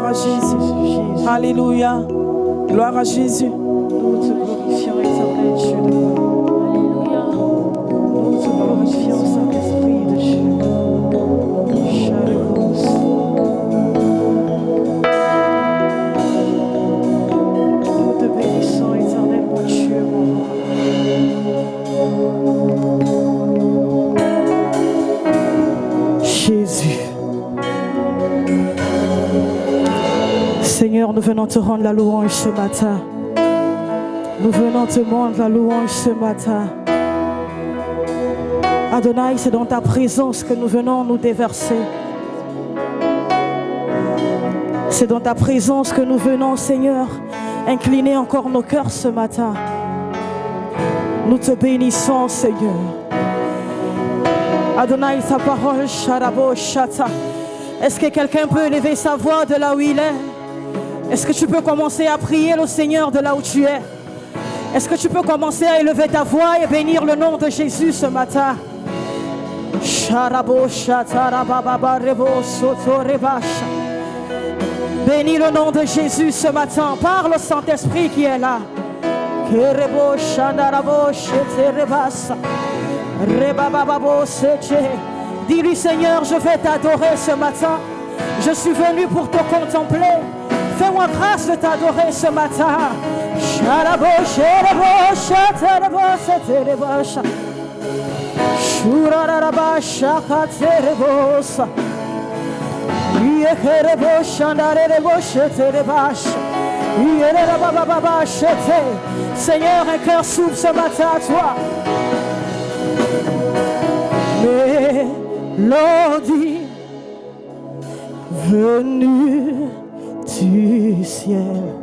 à Jésus. Alléluia. Gloire à Jésus. Nous te glorifions, éternel Dieu de gloire. Alléluia. Nous te glorifions, Saint-Esprit de Dieu. Nous te bénissons, éternel mon Dieu, mon roi. Jésus. Seigneur, nous venons te rendre la louange ce matin. Nous venons te rendre la louange ce matin. Adonai, c'est dans ta présence que nous venons nous déverser. C'est dans ta présence que nous venons, Seigneur, incliner encore nos cœurs ce matin. Nous te bénissons, Seigneur. Adonai, ta parole, Sharabo Shata. Est-ce que quelqu'un peut élever sa voix de là où il est? Est-ce que tu peux commencer à prier le Seigneur de là où tu es? Est-ce que tu peux commencer à élever ta voix et bénir le nom de Jésus ce matin? Bénis le nom de Jésus ce matin. Parle au Saint-Esprit qui est là. Dis-lui, Seigneur, je vais t'adorer ce matin. Je suis venu pour te contempler. Fais-moi grâce de t'adorer ce matin. Seigneur, un cœur s'ouvre ce matin à toi. Mélodie venue du ciel,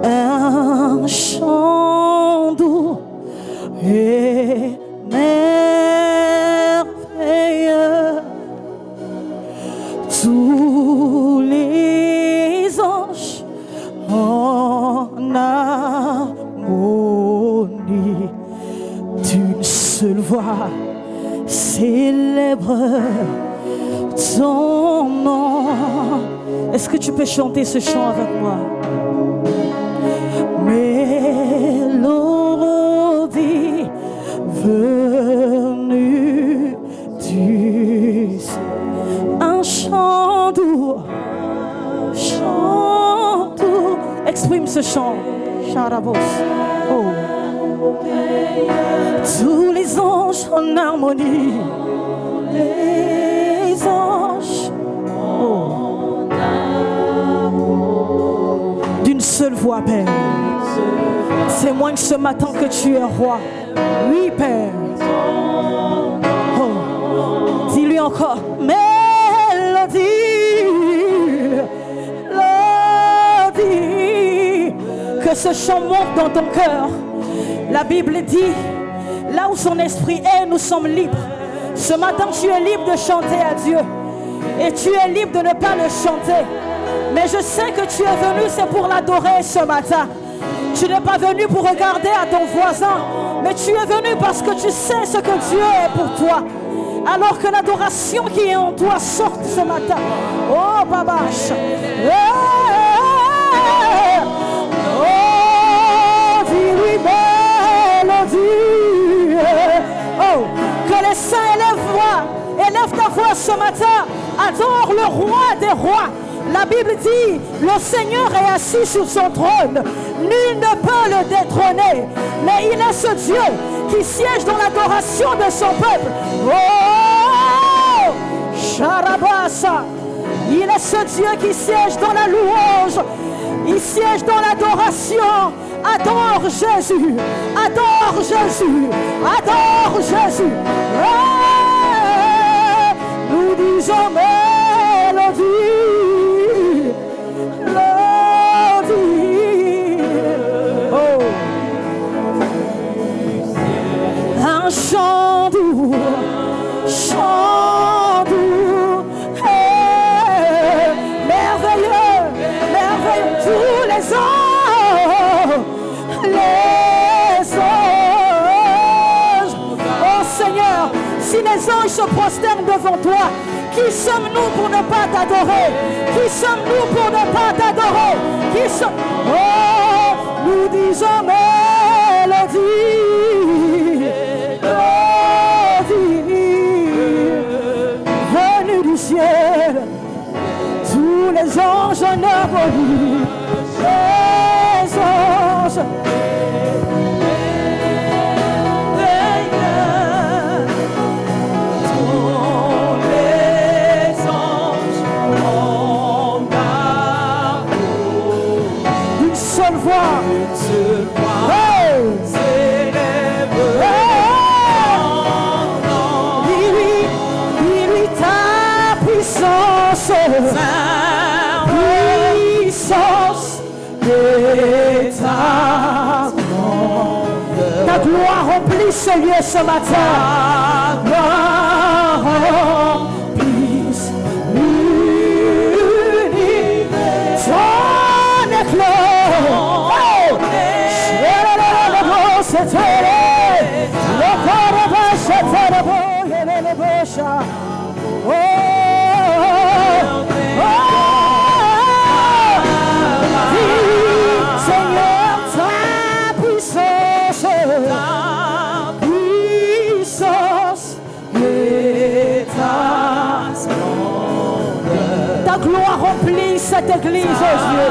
un chant doux et merveilleux. Tous les anges en harmonie d'une seule voix célèbre ton nom. Est-ce que tu peux chanter ce chant avec moi? Mélodie venue du ciel, un chant doux, chant doux. Exprime ce chant. Charabos. Oh. Tous les anges en harmonie, les anges d'une seule voix, Père. Témoigne ce matin que tu es roi. Oui, Père. Oh. Dis-lui encore. Mélodie, mélodie. Que ce chant monte dans ton cœur. La Bible dit, là où son esprit est, nous sommes libres. Ce matin, tu es libre de chanter à Dieu. Et tu es libre de ne pas le chanter. Mais je sais que tu es venu, c'est pour l'adorer ce matin. Tu n'es pas venu pour regarder à ton voisin. Mais tu es venu parce que tu sais ce que Dieu est pour toi. Alors que l'adoration qui est en toi sorte ce matin. Oh, Babache. Oh, dis-lui mélodie. Oh, que les saints élève ta voix ce matin. Adore le roi des rois. La Bible dit, le Seigneur est assis sur son trône. Nul ne peut le détrôner. Mais il est ce Dieu qui siège dans l'adoration de son peuple. Oh, Charabassa. Il est ce Dieu qui siège dans la louange. Il siège dans l'adoration. Adore Jésus. Adore Jésus. Adore Jésus. Oh, nous disons mélodie. Un chant doux, merveilleux, merveilleux, tous les anges, oh Seigneur, si les anges se prosternent devant toi, qui sommes-nous pour ne pas t'adorer? Qui sommes-nous pour ne pas t'adorer? Qui sommes... Oh, nous disons mélodie, venue du ciel, tous les anges en harmonie, les anges. Ta gloire remplit ce lieu ce matin. Ta gloire remplisse l'univers. Ton éclat. Ta gloire remplit cette église, oh Dieu.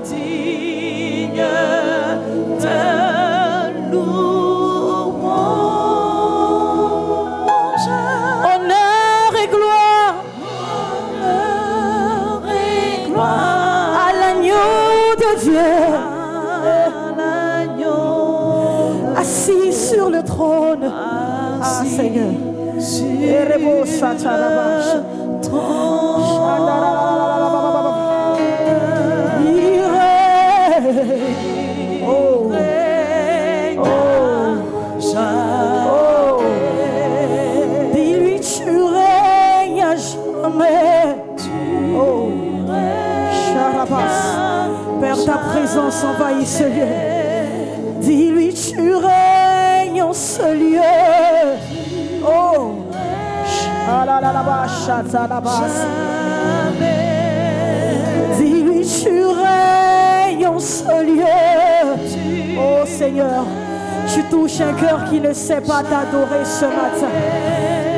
Digne de louange, honneur et gloire, à l'agneau de Dieu, assis sur le trône, Seigneur, sur le trône. Dis-lui tu règnes à jamais. Père, ta présence envahit ce lieu. Dis-lui tu règnes en ce lieu. Oh, dis-lui tu règnes en ce lieu. Oh Seigneur, tu touches un cœur qui ne sait pas t'adorer ce matin.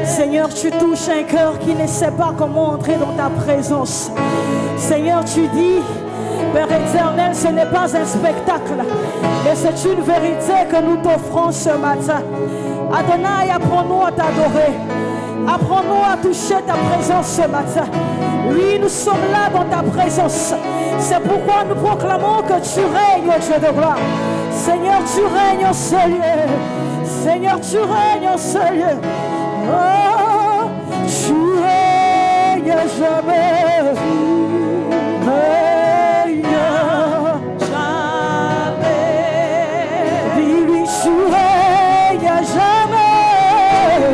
Seigneur, tu touches un cœur qui ne sait pas comment entrer dans ta présence. Seigneur, tu dis, Père éternel, ce n'est pas un spectacle, mais c'est une vérité que nous t'offrons ce matin. Adonai, apprends-nous à t'adorer. Apprends-nous à toucher ta présence ce matin. Oui, nous sommes là dans ta présence. C'est pourquoi nous proclamons que tu règnes, Dieu de gloire. Seigneur, tu règnes en ce lieu. Seigneur, tu règnes en ce lieu. Oh, tu règnes jamais. Règne jamais. Dis-lui, tu règnes jamais.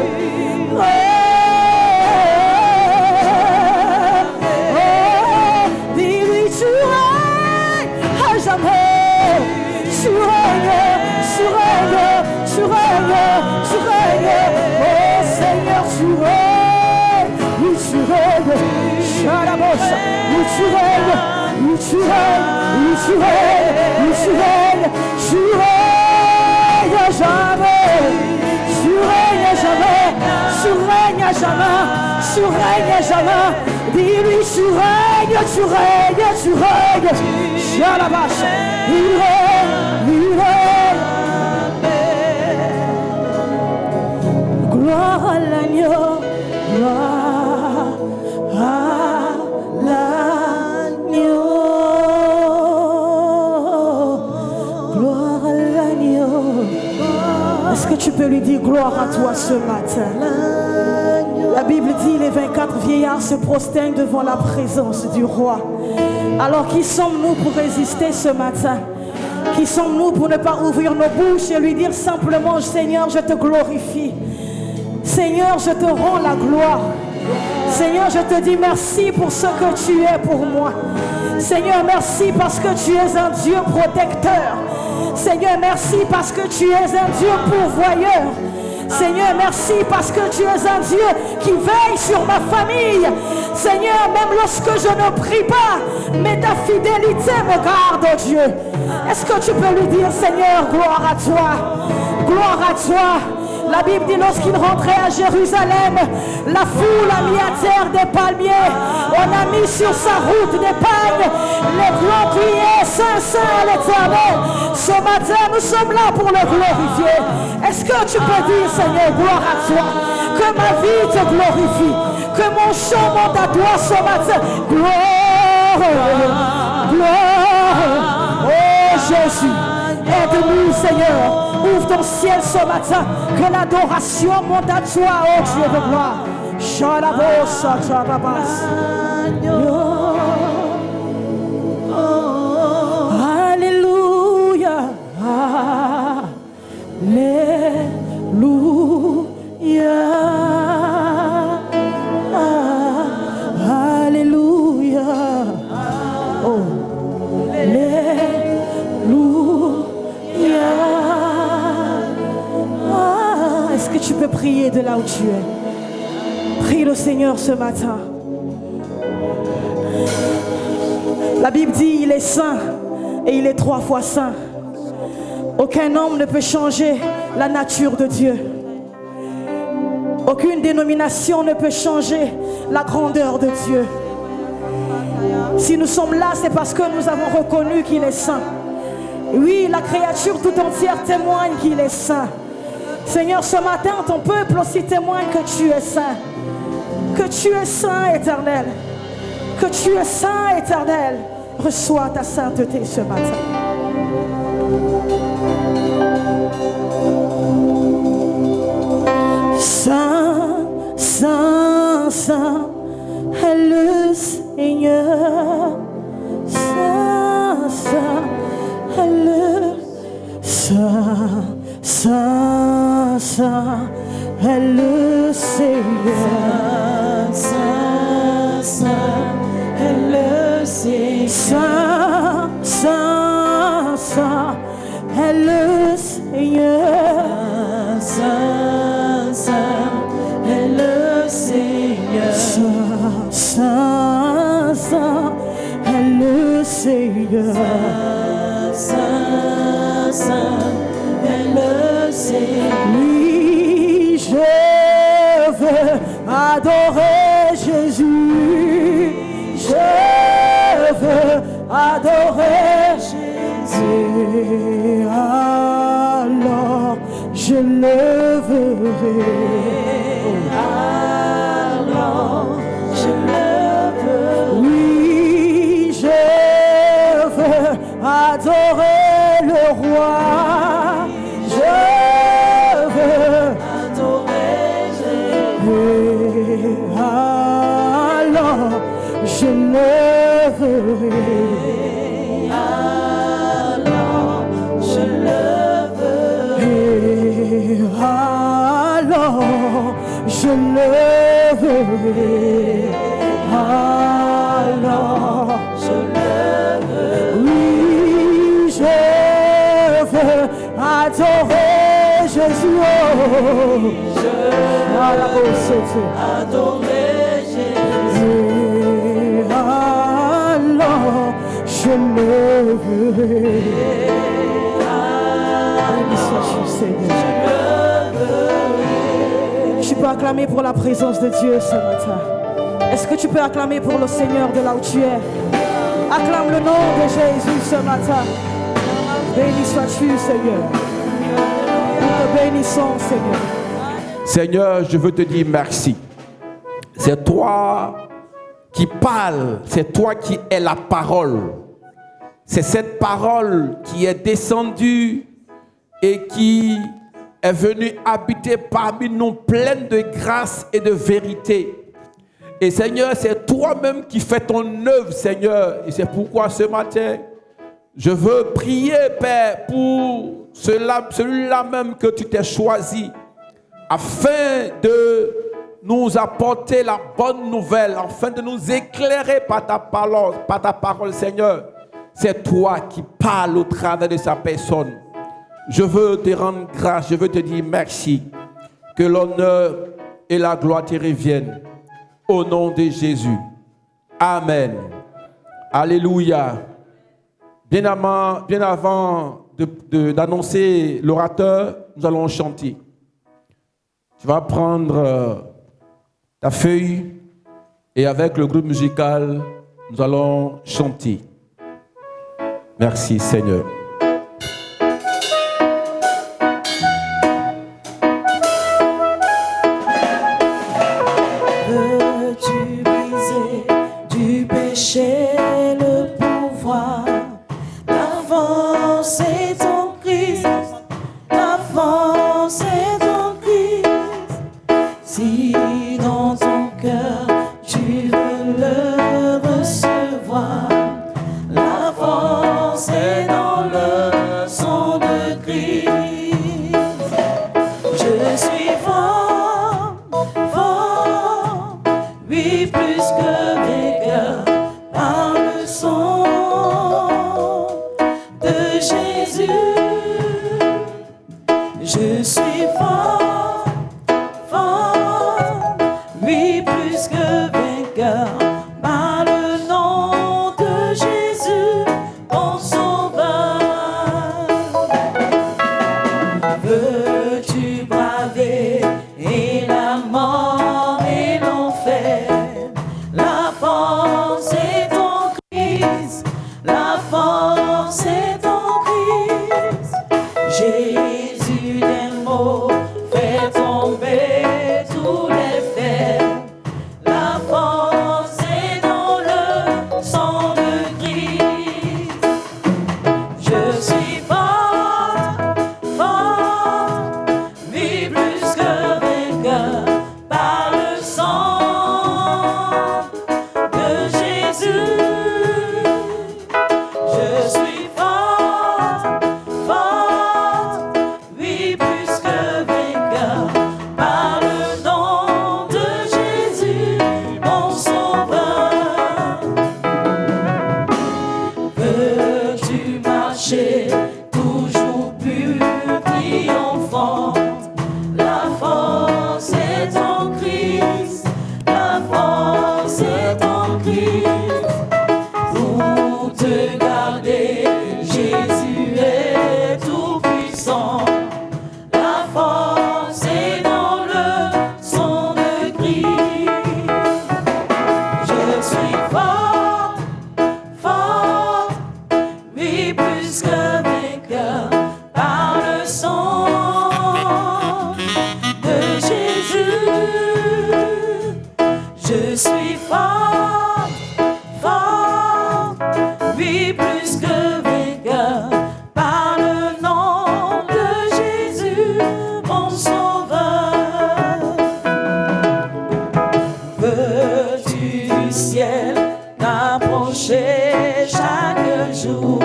Dis-lui, tu règnes à jamais. Tu règnes, tu règnes, tu règnes, tu règnes. Oh Seigneur, tu règnes, oui tu règnes. Chalabosh, oui tu règnes, oui tu règnes, oui tu règnes, oui tu règnes. Tu règnes à jamais, tu règnes à jamais, tu règnes à jamais, tu règnes à jamais. Dis-lui, tu règnes, tu règnes, tu règnes. Chalabosh, il règne, il règne. Gloire à l'agneau, gloire à l'agneau. Est-ce que tu peux lui dire gloire à toi ce matin? La Bible dit les 24 vieillards se prosternent devant la présence du roi. Alors qui sommes-nous pour résister ce matin? Qui sommes-nous pour ne pas ouvrir nos bouches et lui dire simplement Seigneur, je te glorifie. Seigneur, je te rends la gloire. Seigneur, je te dis merci pour ce que tu es pour moi. Seigneur, merci parce que tu es un Dieu protecteur. Seigneur, merci parce que tu es un Dieu pourvoyeur. Seigneur, merci parce que tu es un Dieu qui veille sur ma famille. Seigneur, même lorsque je ne prie pas, mais ta fidélité me garde, oh Dieu. Est-ce que tu peux lui dire, Seigneur, gloire à toi, gloire à toi. La Bible dit lorsqu'il rentrait à Jérusalem, la foule a mis à terre des palmiers. On a mis sur sa route des pagnes. Les blancs criaient Saint, Saint à l'Éternel. Ce matin, nous sommes là pour le glorifier. Est-ce que tu peux dire, Seigneur, gloire à toi, que ma vie te glorifie, que mon chant monte à toi ce matin. Gloire, gloire. Oh Jésus, aide-nous, Seigneur. Ouvre ton ciel ce matin, que l'adoration monte à toi, oh Dieu de gloire. Shalabos, Shalabas. Alléluia, Alléluia, Alléluia. Oh, Alléluia. Est-ce que tu peux prier de là où tu es? Prie le Seigneur ce matin. La Bible dit il est saint et il est 3 fois saint. Aucun homme ne peut changer la nature de Dieu. Aucune dénomination ne peut changer la grandeur de Dieu. Si nous sommes là, c'est parce que nous avons reconnu qu'il est saint. Oui, la créature tout entière témoigne qu'il est saint. Seigneur, ce matin, ton peuple aussi témoigne que tu es saint. Que tu es saint, éternel. Que tu es saint, éternel. Reçois ta sainteté ce matin. Saint, saint, saint est le Seigneur. Saint, saint est le saint. Saint, saint est le Seigneur. Saint, saint est le Seigneur. Saint, saint, saint est le Seigneur. Saint, saint est le Seigneur. Saint, saint, saint est le Seigneur. Saint, saint le Seigneur. Oui, je veux adorer Jésus. Je veux adorer Jésus. Alors je le verrai. Alors je le verrai. Oui, je veux adorer le roi. Je le verrai. Alors je le verrai. Alors je le verrai. Alors je le verrai. Oui, je veux adorer Jésus. Je veux adorer Jésus. Alors je le verrai. Béni sois-tu, Seigneur. Tu peux acclamer pour la présence de Dieu ce matin. Est-ce que tu peux acclamer pour le Seigneur de là où tu es? Acclame le nom de Jésus ce matin. Béni sois-tu, Seigneur. Nous te bénissons, Seigneur. Seigneur, je veux te dire merci. C'est toi qui parles, c'est toi qui es la parole. C'est cette parole qui est descendue et qui est venu habiter parmi nous pleine de grâce et de vérité. Et Seigneur, c'est toi-même qui fais ton œuvre, Seigneur. Et c'est pourquoi ce matin, je veux prier, Père, pour celui-là même que tu t'es choisi, afin de nous apporter la bonne nouvelle, afin de nous éclairer par ta parole, Seigneur. C'est toi qui parles au travers de sa personne. Je veux te rendre grâce, je veux te dire merci. Que l'honneur et la gloire te reviennent. Au nom de Jésus. Amen. Alléluia. Bien avant d'annoncer l'orateur, nous allons chanter. Tu vas prendre ta feuille et avec le groupe musical, nous allons chanter. Merci Seigneur. Veux-tu briser du péché le pouvoir? La force est en Christ, la force est en Christ. Si dans ton cœur tu veux le recevoir, la force est dans le sang de Christ. Je suis fort, fort, oui plus que vainqueur par le sang de Jésus. Je suis fort, fort, oui plus que vainqueur par le nom de Jésus, mon sauveur. Veux-tu braver et la mort et l'enfer? La force est en Christ, la force est en Christ. Jésus des mots fait tomber tous les fers. La force est dans le sang de Christ. Je suis fort, fort, oui plus que vainqueur par le sang de Jésus. Je suis fort, fort, oui plus que vainqueur par le nom de Jésus, mon sauveur. Veux-tu marcher toujours plus triomphant? La force est en Christ, la force est en Christ. Pour te garder, Jésus est tout puissant. La force est dans le sang de Christ. Je suis fort, fort, oui plus que vainqueur par le sang de Jésus. Je suis fort, fort, oui plus que vainqueur par le nom de Jésus, mon sauveur. Veux-tu du ciel t'approcher chaque jour?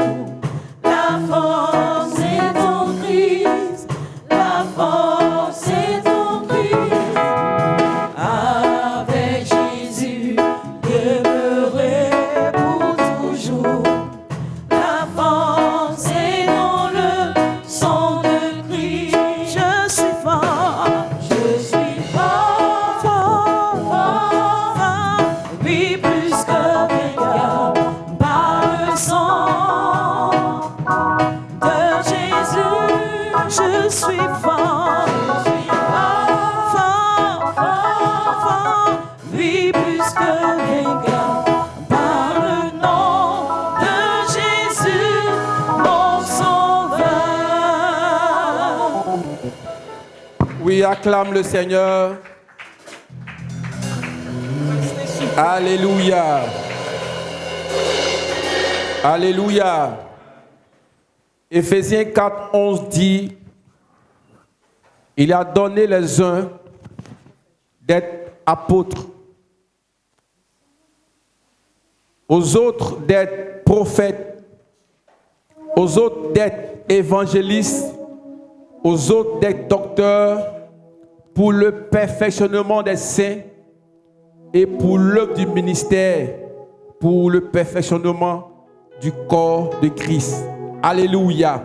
La force est en Christ, la force est en Christ. Avec Jésus, demeurer pour toujours. La force est dans le sang de Christ. Je suis fort, fort, fort, fort, oui plus que vainqueur par le sang de Jésus. Je suis fort, fort, fort, fort, oui plus que vainqueur par le nom de Jésus, mon sauveur. Oui, acclame le Seigneur. Alléluia. Alléluia. Éphésiens 4, 11 dit: Il a donné les uns d'être apôtres, aux autres d'être prophètes, aux autres d'être évangélistes, aux autres d'être docteurs, pour le perfectionnement des saints et pour l'œuvre du ministère, pour le perfectionnement du corps de Christ. Alléluia.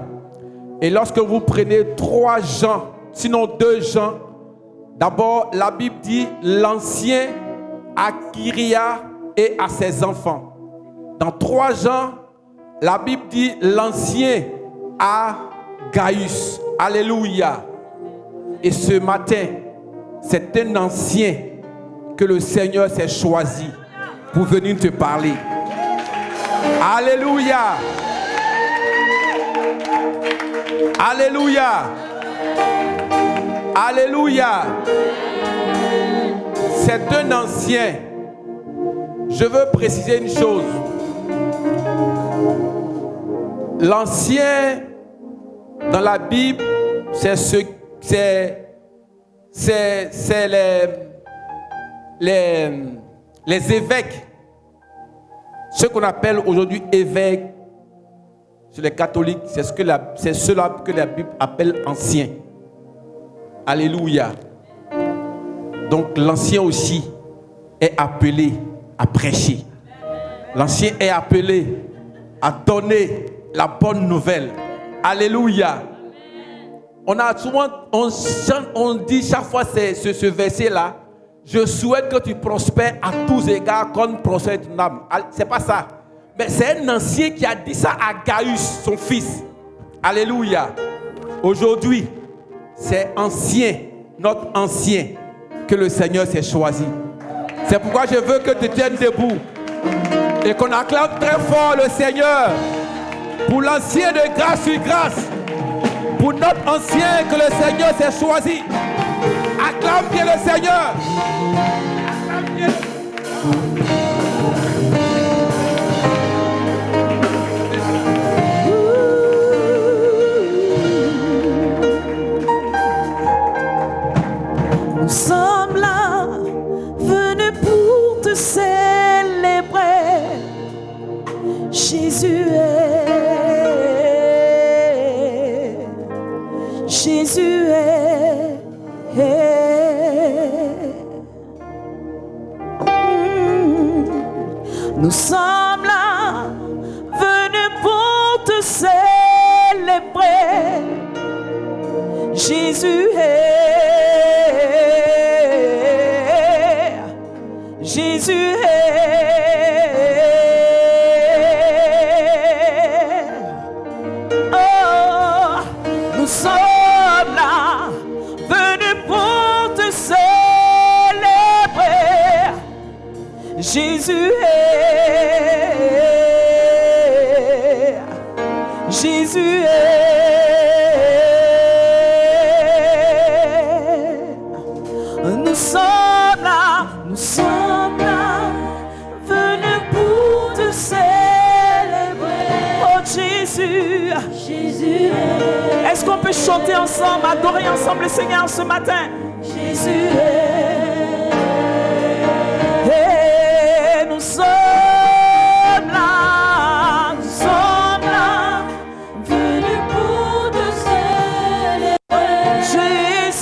Et lorsque vous prenez 3 Jean, sinon 2 Jean, d'abord la Bible dit l'ancien à Kyria et à ses enfants. Dans 3 Jean, la Bible dit l'ancien à Gaius. Alléluia. Et ce matin, c'est un ancien que le Seigneur s'est choisi pour venir te parler. Alléluia. Alléluia. Alléluia. C'est un ancien. Je veux préciser une chose. L'ancien dans la Bible, c'est les évêques. Ce qu'on appelle aujourd'hui évêques chez les catholiques, c'est ceux-là que la Bible appelle anciens. Alléluia. Donc l'ancien aussi est appelé à prêcher. L'ancien est appelé à donner la bonne nouvelle. Alléluia. On a souvent, on dit chaque fois ce verset-là, je souhaite que tu prospères à tous égards comme prospère ton âme. C'est pas ça. Mais c'est un ancien qui a dit ça à Gaius, son fils. Alléluia. Aujourd'hui, c'est ancien, notre ancien, que le Seigneur s'est choisi. C'est pourquoi je veux que tu tiennes debout et qu'on acclame très fort le Seigneur pour l'ancien de grâce sur grâce, pour notre ancien que le Seigneur s'est choisi. Acclame bien le Seigneur. Acclame bien. Nous sommes là, venus pour te célébrer. Jésus est. Nous sommes là, venus pour te célébrer. Jésus est. Oh, nous sommes là, venus pour te célébrer. Jésus est. Nous sommes là, venus pour te célébrer. Oh Jésus est. Est-ce qu'on peut chanter ensemble, adorer ensemble le Seigneur ce matin? Jésus est. Et nous sommes là, venus pour te célébrer. Jésus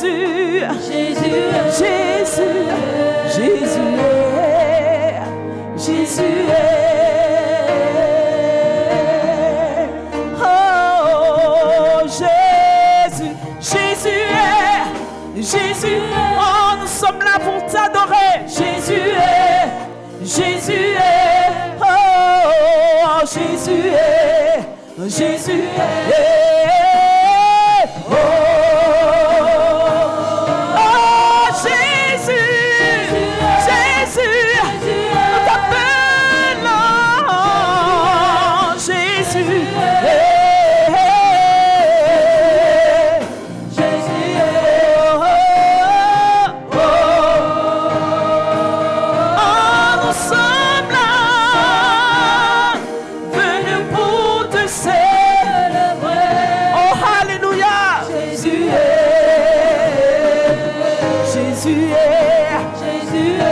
est. Oh Jésus est. Oh, nous sommes là pour t'adorer. Jésus est. Oh, Jésus est. Oh, nous t'appelons Jésus. Nous sommes là, venus pour te célébrer. Jésus est. Jésus est.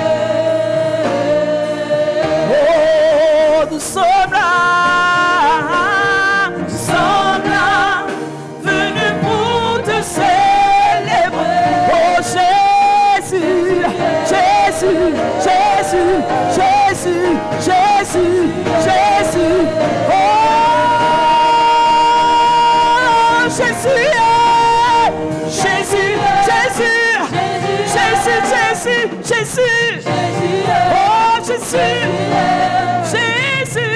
Oh, nous sommes là. Nous sommes là. Venus pour te célébrer. Oh, Jésus. Jésus. Jésus. Jésus. Jésus. Jésus. Oh, Jésus est. Jésus. Jésus. Jésus. Jésus. Jésus. Oh, Jésus. Jésus.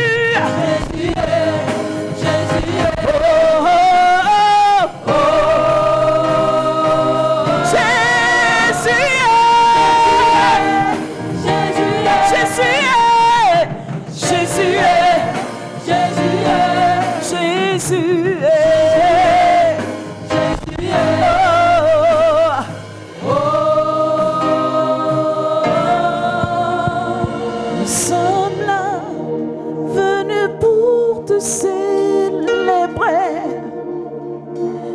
Oh, oh, oh, oh. Jésus. Jésus. Jésus. Jésus. Nous sommes là, venus pour te célébrer.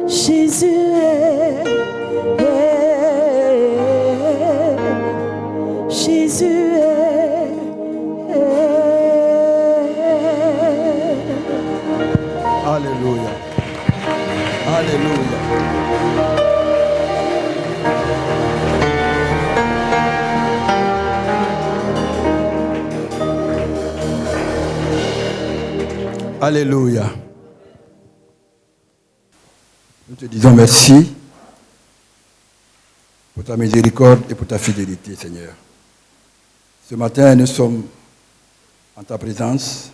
Jésus est. Jésus est. Alléluia. Alléluia. Alléluia. Nous te disons merci pour ta miséricorde et pour ta fidélité, Seigneur. Ce matin, nous sommes en ta présence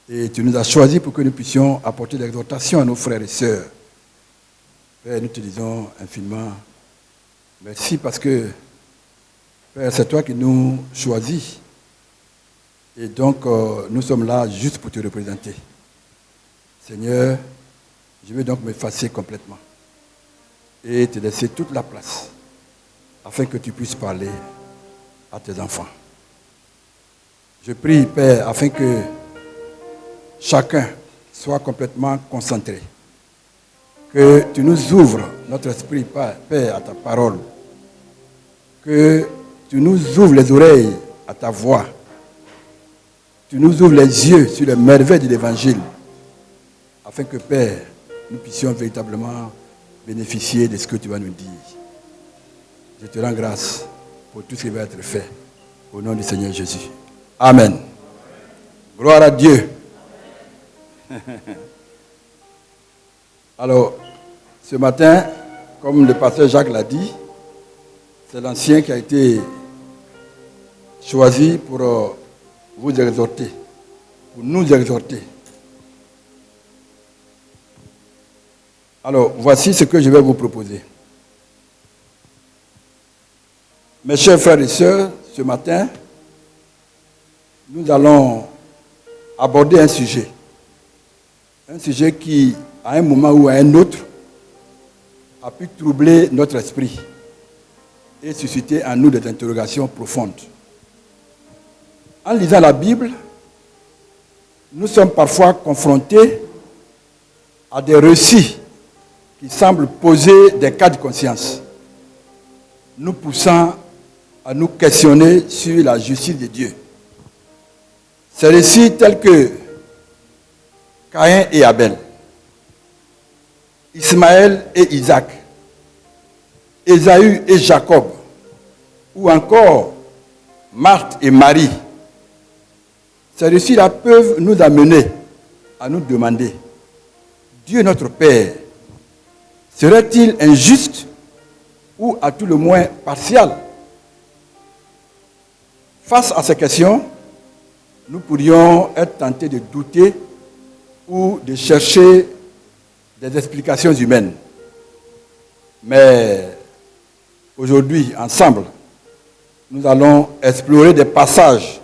et tu nous as choisis pour que nous puissions apporter l'exhortation à nos frères et sœurs. Père, nous te disons infiniment merci parce que, Père, c'est toi qui nous choisis. Et donc, nous sommes là juste pour te représenter. Seigneur, je veux donc m'effacer complètement et te laisser toute la place afin que tu puisses parler à tes enfants. Je prie, Père, afin que chacun soit complètement concentré. Que tu nous ouvres notre esprit, Père, à ta parole. Que tu nous ouvres les oreilles à ta voix. Tu nous ouvres les yeux sur les merveilles de l'Évangile, afin que, Père, nous puissions véritablement bénéficier de ce que tu vas nous dire. Je te rends grâce pour tout ce qui va être fait, au nom du Seigneur Jésus. Amen. Gloire à Dieu. Alors, ce matin, comme le pasteur Jacques l'a dit, c'est l'ancien qui a été choisi pour vous exhorter, pour nous exhorter. Alors, voici ce que je vais vous proposer. Mes chers frères et sœurs, ce matin, nous allons aborder un sujet qui, à un moment ou à un autre, a pu troubler notre esprit et susciter en nous des interrogations profondes. En lisant la Bible, nous sommes parfois confrontés à des récits qui semblent poser des cas de conscience, nous poussant à nous questionner sur la justice de Dieu. Ces récits tels que Caïn et Abel, Ismaël et Isaac, Ésaü et Jacob, ou encore Marthe et Marie, ces récits-là peuvent nous amener à nous demander, Dieu notre Père, serait-il injuste ou à tout le moins partial? Face à ces questions, nous pourrions être tentés de douter ou de chercher des explications humaines. Mais aujourd'hui, ensemble, nous allons explorer des passages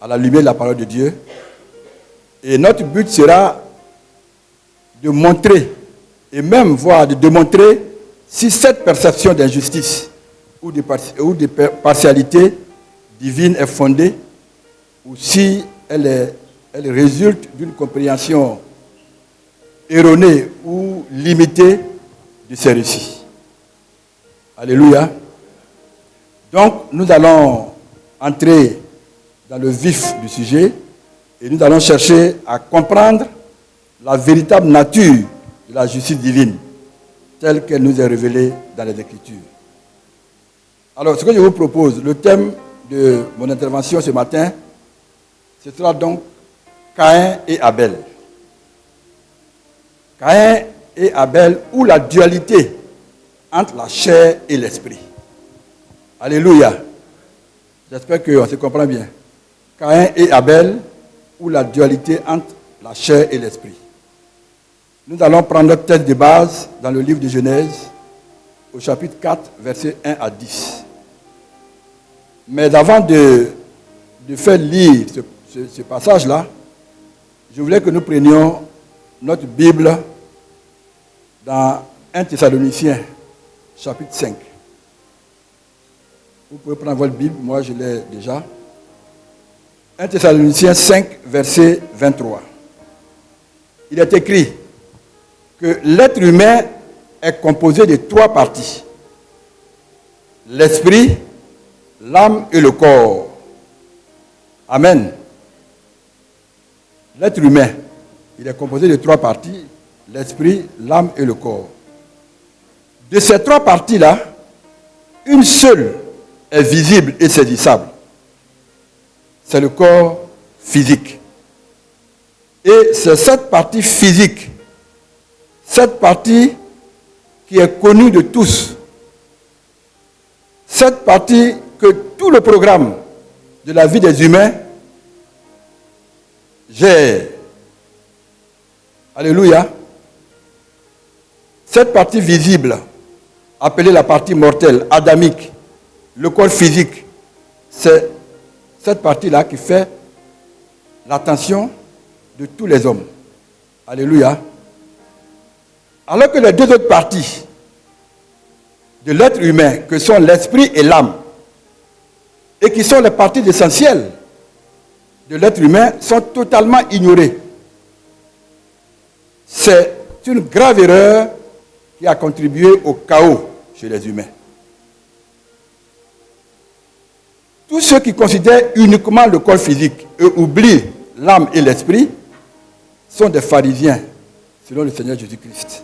à la lumière de la parole de Dieu. Et notre but sera de montrer, et même voire de démontrer, si cette perception d'injustice ou de partialité divine est fondée, ou si elle résulte d'une compréhension erronée ou limitée de ces récits. Alléluia. Donc, nous allons entrer dans le vif du sujet et nous allons chercher à comprendre la véritable nature de la justice divine telle qu'elle nous est révélée dans les Écritures. Alors, ce que je vous propose, le thème de mon intervention ce matin, ce sera donc Caïn et Abel. Caïn et Abel, ou la dualité entre la chair et l'esprit. Alléluia. J'espère qu'on se comprend bien. Caïn et Abel, ou la dualité entre la chair et l'esprit. Nous allons prendre notre texte de base dans le livre de Genèse, au chapitre 4, versets 1 à 10. Mais avant de faire lire ce passage-là, je voulais que nous prenions notre Bible dans 1 Thessaloniciens, chapitre 5. Vous pouvez prendre votre Bible, moi je l'ai déjà. 1 Thessaloniciens 5, verset 23. Il est écrit que l'être humain est composé de 3 parties. L'esprit, l'âme et le corps. Amen. L'être humain, il est composé de 3 parties. L'esprit, l'âme et le corps. De ces 3 parties-là, une seule est visible et saisissable. C'est le corps physique. Et c'est cette partie physique, cette partie qui est connue de tous, cette partie que tout le programme de la vie des humains gère. Alléluia. Cette partie visible, appelée la partie mortelle, adamique, le corps physique, c'est cette partie-là qui fait l'attention de tous les hommes. Alléluia. Alors que les 2 autres parties de l'être humain, que sont l'esprit et l'âme, et qui sont les parties essentielles de l'être humain, sont totalement ignorées. C'est une grave erreur qui a contribué au chaos chez les humains. Tous ceux qui considèrent uniquement le corps physique et oublient l'âme et l'esprit sont des pharisiens, selon le Seigneur Jésus-Christ.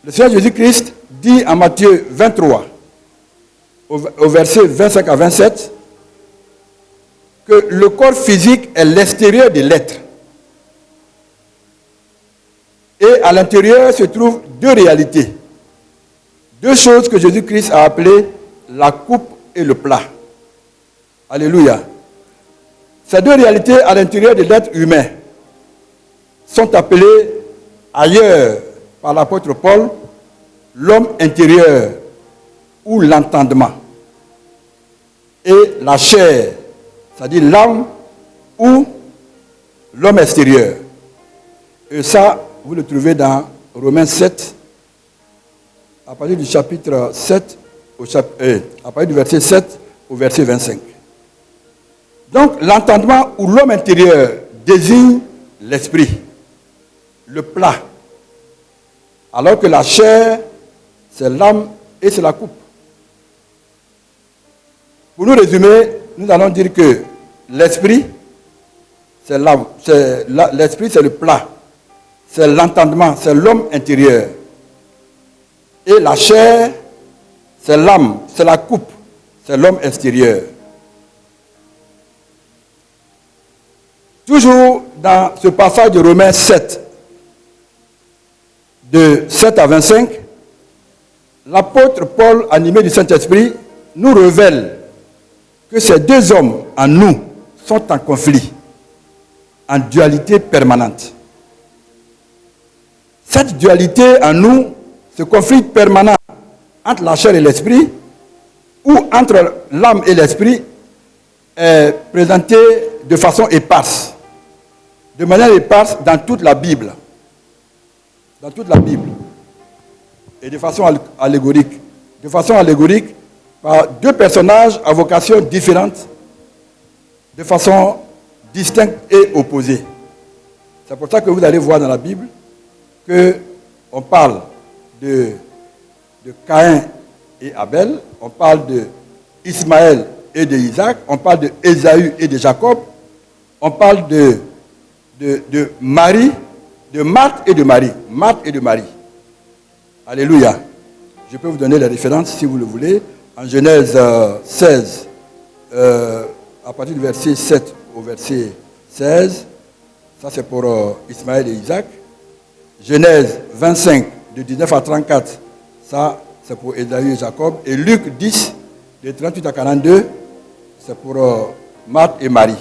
Le Seigneur Jésus-Christ dit en Matthieu 23, au verset 25 à 27, que le corps physique est l'extérieur de l'être. Et à l'intérieur se trouvent 2 réalités. 2 choses que Jésus-Christ a appelées la coupe et le plat. Alléluia. Ces 2 réalités à l'intérieur de l'être humain sont appelées ailleurs par l'apôtre Paul l'homme intérieur ou l'entendement. Et la chair, c'est-à-dire l'âme ou l'homme extérieur. Et ça, vous le trouvez dans Romains 7, à partir du chapitre 7, à partir du verset 7 au verset 25. Donc, l'entendement ou l'homme intérieur désigne l'esprit, le plat, alors que la chair, c'est l'âme et c'est la coupe. Pour nous résumer, nous allons dire que l'esprit, c'est l'âme, l'esprit, c'est le plat, c'est l'entendement, c'est l'homme intérieur. Et la chair, c'est l'âme, c'est la coupe, c'est l'homme extérieur. Toujours dans ce passage de Romains 7, de 7 à 25, l'apôtre Paul, animé du Saint-Esprit, nous révèle que ces 2 hommes en nous sont en conflit, en dualité permanente. Cette dualité en nous, ce conflit permanent entre la chair et l'esprit, ou entre l'âme et l'esprit, est présenté de façon éparse, de manière éparse dans toute la Bible. Dans toute la Bible. Et de façon allégorique. De façon allégorique, par 2 personnages à vocation différente, de façon distincte et opposée. C'est pour ça que vous allez voir dans la Bible qu'on parle de Caïn et Abel, on parle Ismaël et d'Isaac, on parle de Ésaü et de Jacob, on parle de Marie, de Marthe et de Marie. Marthe et de Marie. Alléluia. Je peux vous donner les références si vous le voulez. En Genèse 16, à partir du verset 7 au verset 16, ça c'est pour Ismaël et Isaac. Genèse 25, de 19 à 34, ça c'est pour Ésaü et Jacob. Et Luc 10, de 38 à 42, c'est pour Marthe et Marie.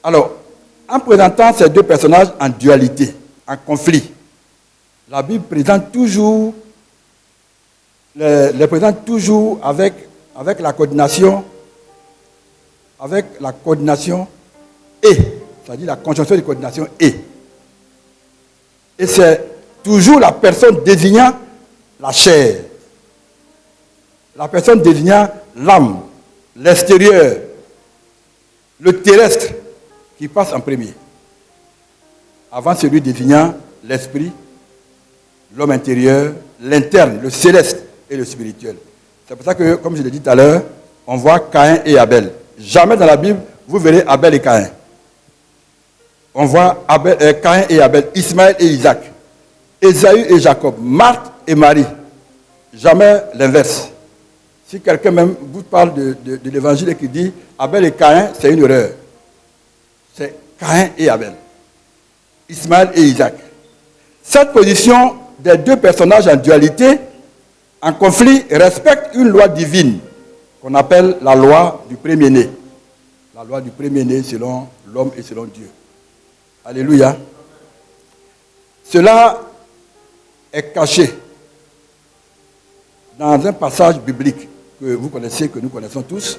Alors, en présentant ces deux personnages en dualité, en conflit, la Bible présente toujours, les présente toujours avec la coordination, et, c'est-à-dire la conjonction de coordination et. Et c'est toujours la personne désignant la chair, la personne désignant l'âme, l'extérieur, le terrestre qui passe en premier, avant celui désignant l'esprit, l'homme intérieur, l'interne, le céleste et le spirituel. C'est pour ça que, comme je l'ai dit tout à l'heure, on voit Caïn et Abel. Jamais dans la Bible, vous verrez Abel et Caïn. On voit Caïn et Abel, Ismaël et Isaac, Ésaü et Jacob, Marthe et Marie. Jamais l'inverse. Si quelqu'un même vous parle de l'évangile et qui dit Abel et Caïn, c'est une erreur. C'est Caïn et Abel, Ismaël et Isaac. Cette position des deux personnages en dualité, en conflit, respecte une loi divine qu'on appelle la loi du premier-né. La loi du premier-né selon l'homme et selon Dieu. Alléluia. Cela est caché dans un passage biblique que vous connaissez, que nous connaissons tous.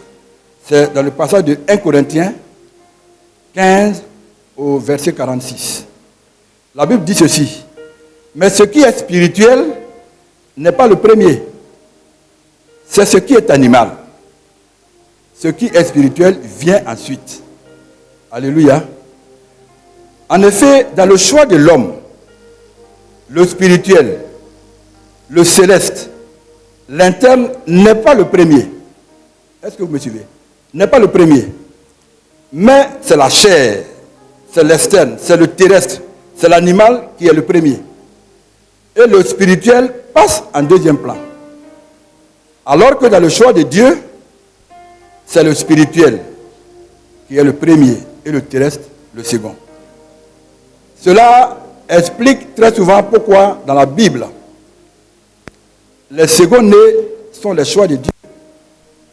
C'est dans le passage de 1 Corinthiens 15 au verset 46. La Bible dit ceci. Mais ce qui est spirituel n'est pas le premier. C'est ce qui est animal. Ce qui est spirituel vient ensuite. Alléluia. En effet, dans le choix de l'homme, le spirituel, le céleste, l'interne n'est pas le premier. Est-ce que vous me suivez? N'est pas le premier. Mais c'est la chair, c'est l'externe, c'est le terrestre, c'est l'animal qui est le premier. Et le spirituel passe en deuxième plan. Alors que dans le choix de Dieu, c'est le spirituel qui est le premier et le terrestre le second. Cela explique très souvent pourquoi dans la Bible, les seconds-nés sont les choix de Dieu,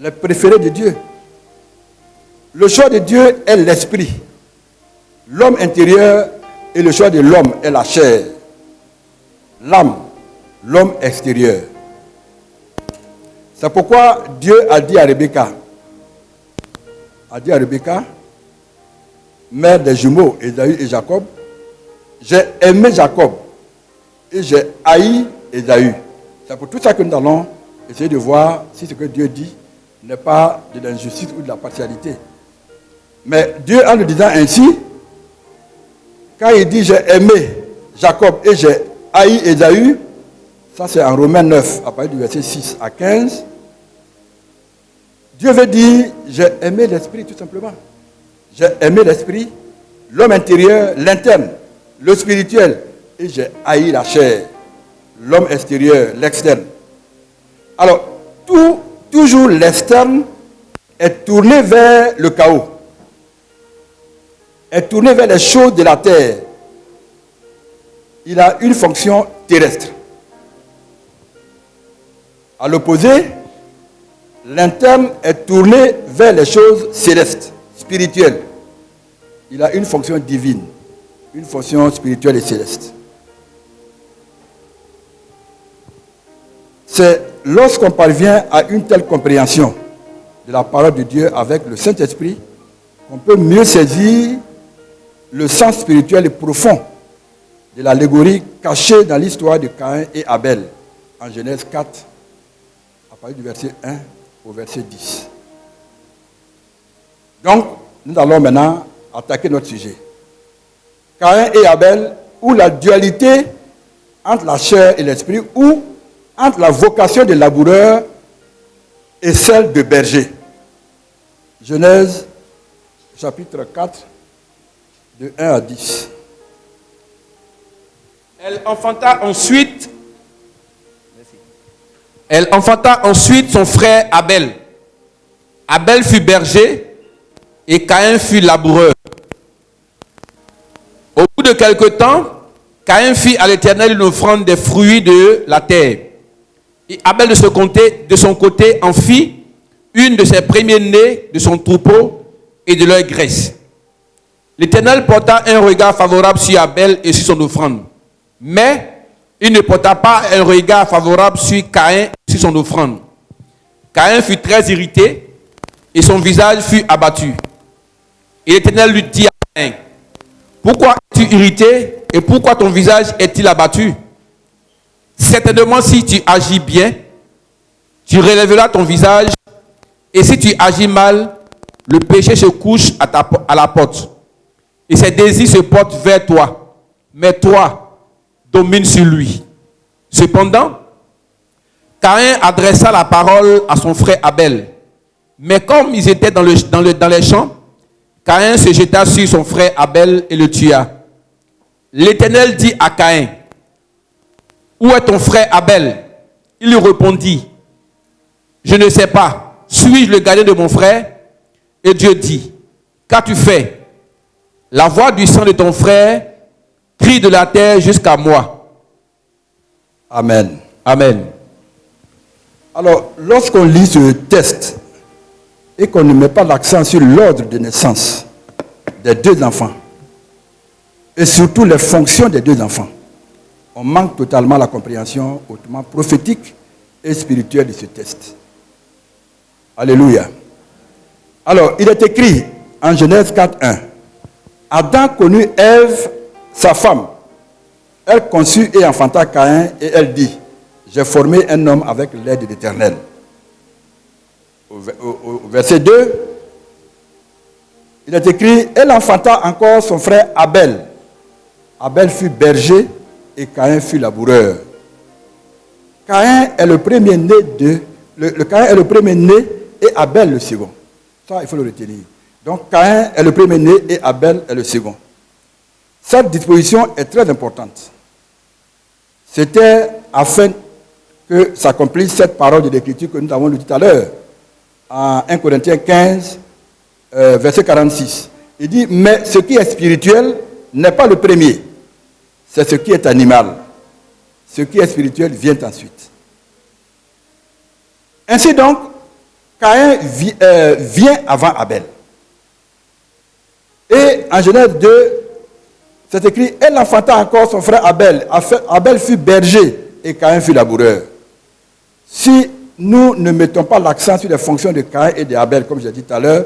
les préférés de Dieu. Le choix de Dieu est l'esprit. L'homme intérieur et le choix de l'homme est la chair. L'âme, l'homme extérieur. C'est pourquoi Dieu a dit à Rebecca, mère des jumeaux, Ésaü et Jacob, j'ai aimé Jacob et j'ai haï Ésaü. C'est pour tout ça que nous allons essayer de voir si ce que Dieu dit n'est pas de l'injustice ou de la partialité. Mais Dieu, en le disant ainsi, quand il dit j'ai aimé Jacob et j'ai haï Ésaü, ça c'est en Romains 9, à partir du verset 6 à 15, Dieu veut dire j'ai aimé l'esprit tout simplement. J'ai aimé l'esprit, l'homme intérieur, l'interne, le spirituel, et j'ai haï la chair, l'homme extérieur, l'externe. Alors, toujours l'externe est tourné vers le chaos, est tourné vers les choses de la terre. Il a une fonction terrestre. À l'opposé, l'interne est tourné vers les choses célestes, spirituelles. Il a une fonction divine, une fonction spirituelle et céleste. C'est lorsqu'on parvient à une telle compréhension de la parole de Dieu avec le Saint-Esprit qu'on peut mieux saisir le sens spirituel et profond de l'allégorie cachée dans l'histoire de Caïn et Abel en Genèse 4, à partir du verset 1 au verset 10. Donc, nous allons maintenant attaquer notre sujet. Caïn et Abel, ou la dualité entre la chair et l'esprit, ou entre la vocation des laboureurs et celle de berger. Genèse chapitre 4, de 1 à 10. Elle enfanta ensuite son frère Abel. Abel fut berger et Caïn fut laboureur. Au bout de quelque temps, Caïn fit à l'Éternel une offrande des fruits de la terre. Et Abel de son côté en fit une de ses premiers-nés de son troupeau et de leur graisse. L'Éternel porta un regard favorable sur Abel et sur son offrande. Mais il ne porta pas un regard favorable sur Caïn et sur son offrande. Caïn fut très irrité et son visage fut abattu. Et l'Éternel lui dit à Caïn, pourquoi es-tu irrité et pourquoi ton visage est-il abattu? Certainement, si tu agis bien, tu relèveras ton visage, et si tu agis mal, le péché se couche à la porte, et ses désirs se portent vers toi, mais toi, domine sur lui. Cependant, Caïn adressa la parole à son frère Abel, mais comme ils étaient dans les champs, Caïn se jeta sur son frère Abel et le tua. L'Éternel dit à Caïn, où est ton frère Abel? Il lui répondit, je ne sais pas, suis-je le gardien de mon frère? Et Dieu dit, qu'as-tu fait? La voix du sang de ton frère crie de la terre jusqu'à moi. Amen. Amen. Alors, lorsqu'on lit ce texte et qu'on ne met pas l'accent sur l'ordre de naissance des deux enfants, et surtout les fonctions des deux enfants, on manque totalement la compréhension hautement prophétique et spirituelle de ce texte. Alléluia. Alors, il est écrit en Genèse 4:1, Adam connut Ève, sa femme. Elle conçut et enfanta Caïn, et elle dit, j'ai formé un homme avec l'aide de l'Éternel. Au verset 2, il est écrit, elle enfanta encore son frère Abel. Abel fut berger et Caïn fut laboureur. Caïn est le premier-né Caïn est le premier-né et Abel le second. Ça, il faut le retenir. Donc, Caïn est le premier-né et Abel est le second. Cette disposition est très importante. C'était afin que s'accomplisse cette parole de l'Écriture que nous avons lue tout à l'heure, en 1 Corinthiens 15, verset 46. Il dit, mais ce qui est spirituel n'est pas le premier, c'est ce qui est animal. Ce qui est spirituel vient ensuite. Ainsi donc, Caïn vient avant Abel. Et en Genèse 2, c'est écrit, elle enfanta encore son frère Abel. Abel fut berger et Caïn fut laboureur. Si nous ne mettons pas l'accent sur les fonctions de Caïn et d'Abel, comme j'ai dit tout à l'heure,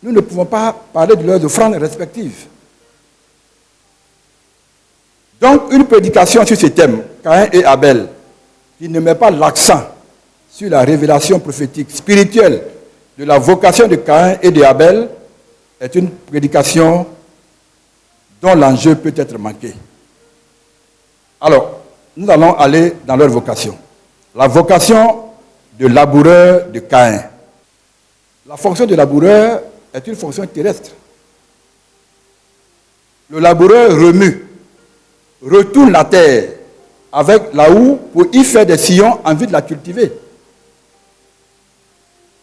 nous ne pouvons pas parler de leurs offrandes respectives. Donc, une prédication sur ce thème, Caïn et Abel, qui ne met pas l'accent sur la révélation prophétique spirituelle de la vocation de Caïn et d'Abel, est une prédication dont l'enjeu peut être manqué. Alors, nous allons aller dans leur vocation. La vocation de laboureur de Caïn. La fonction de laboureur est une fonction terrestre. Le laboureur remue, retourne la terre avec la houe pour y faire des sillons en vue de la cultiver.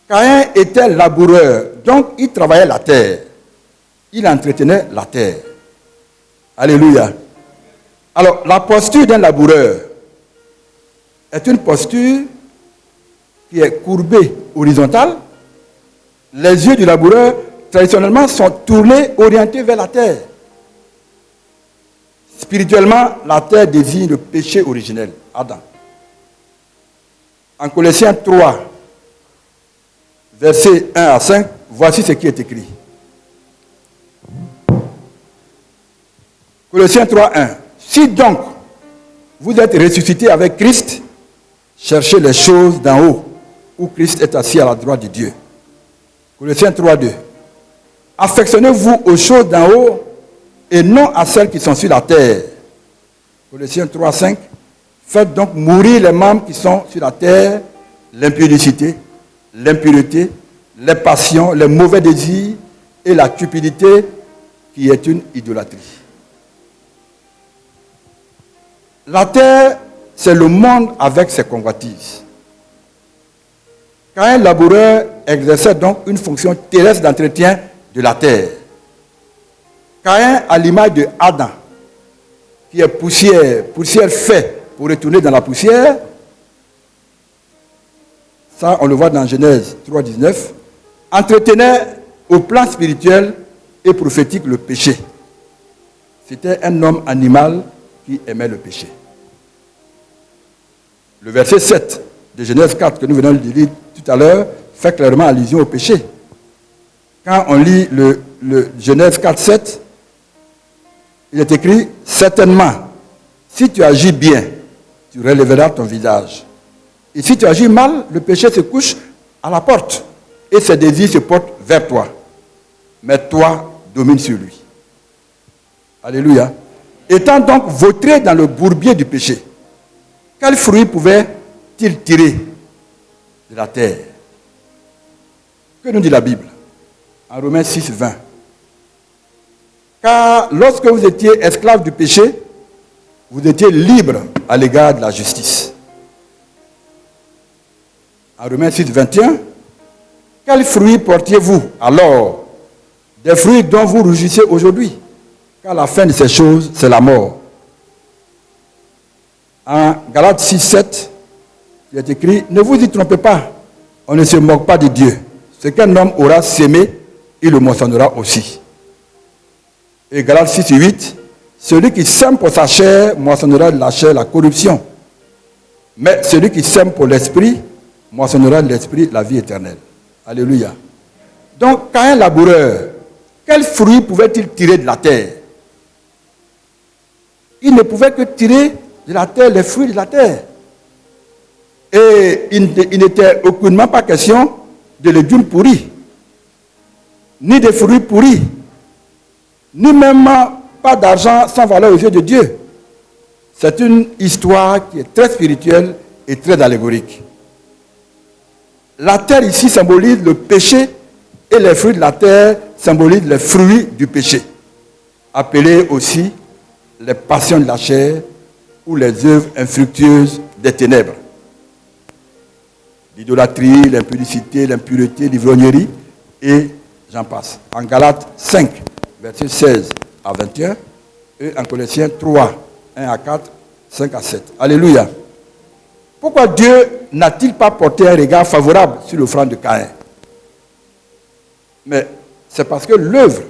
Caïn était laboureur, donc il travaillait la terre. Il entretenait la terre. Alléluia. Alors, la posture d'un laboureur est une posture qui est courbée horizontale. Les yeux du laboureur, traditionnellement, sont tournés, orientés vers la terre. Spirituellement, la terre désigne le péché originel, Adam. En Colossiens 3, versets 1 à 5, voici ce qui est écrit. Colossiens 3, 1. Si donc vous êtes ressuscités avec Christ, cherchez les choses d'en haut, où Christ est assis à la droite de Dieu. Colossiens 3, 2. Affectionnez-vous aux choses d'en haut et non à celles qui sont sur la terre. Colossiens 3, 5. Faites donc mourir les membres qui sont sur la terre, l'impudicité, l'impureté, les passions, les mauvais désirs et la cupidité qui est une idolâtrie. La terre, c'est le monde avec ses convoitises. Caïn, laboureur, exerçait donc une fonction terrestre d'entretien de la terre. Caïn, à l'image de Adam, qui est poussière fait pour retourner dans la poussière, ça on le voit dans Genèse 3,19, entretenait au plan spirituel et prophétique le péché. C'était un homme animal qui aimait le péché. Le verset 7 de Genèse 4 que nous venons de lire tout à l'heure fait clairement allusion au péché. Quand on lit le Genèse 4, 7, il est écrit « Certainement, si tu agis bien, tu relèveras ton visage. Et si tu agis mal, le péché se couche à la porte et ses désirs se portent vers toi. Mais toi, domine sur lui. » Alléluia. Étant donc vautré dans le bourbier du péché, quel fruit pouvait-il tirer de la terre? Que nous dit la Bible en Romains 6, 20. Car lorsque vous étiez esclaves du péché, vous étiez libres à l'égard de la justice. En Romains 6, 21, quels fruits portiez-vous alors? Des fruits dont vous rougissez aujourd'hui, car la fin de ces choses, c'est la mort. En Galates 6, 7, il est écrit, ne vous y trompez pas, on ne se moque pas de Dieu. Ce qu'un homme aura sémé, il le moissonnera aussi. Et Galates 6, 8, celui qui sème pour sa chair, moissonnera de la chair la corruption. Mais celui qui sème pour l'esprit, moissonnera de l'esprit la vie éternelle. Alléluia. Donc, Caïn laboureur, quel fruit pouvait-il tirer de la terre? Il ne pouvait que tirer de la terre les fruits de la terre. Et il n'était aucunement pas question de légumes pourris, ni de fruits pourris, ni même pas d'argent sans valeur aux yeux de Dieu. C'est une histoire qui est très spirituelle et très allégorique. La terre ici symbolise le péché et les fruits de la terre symbolisent les fruits du péché, appelés aussi les passions de la chair ou les œuvres infructueuses des ténèbres. L'idolâtrie, l'impudicité, l'impureté, l'ivrognerie et j'en passe. En Galates 5, versets 16 à 21 et en Colossiens 3, 1 à 4, 5 à 7. Alléluia. Pourquoi Dieu n'a-t-il pas porté un regard favorable sur l'offrande de Caïn? Mais c'est parce que l'œuvre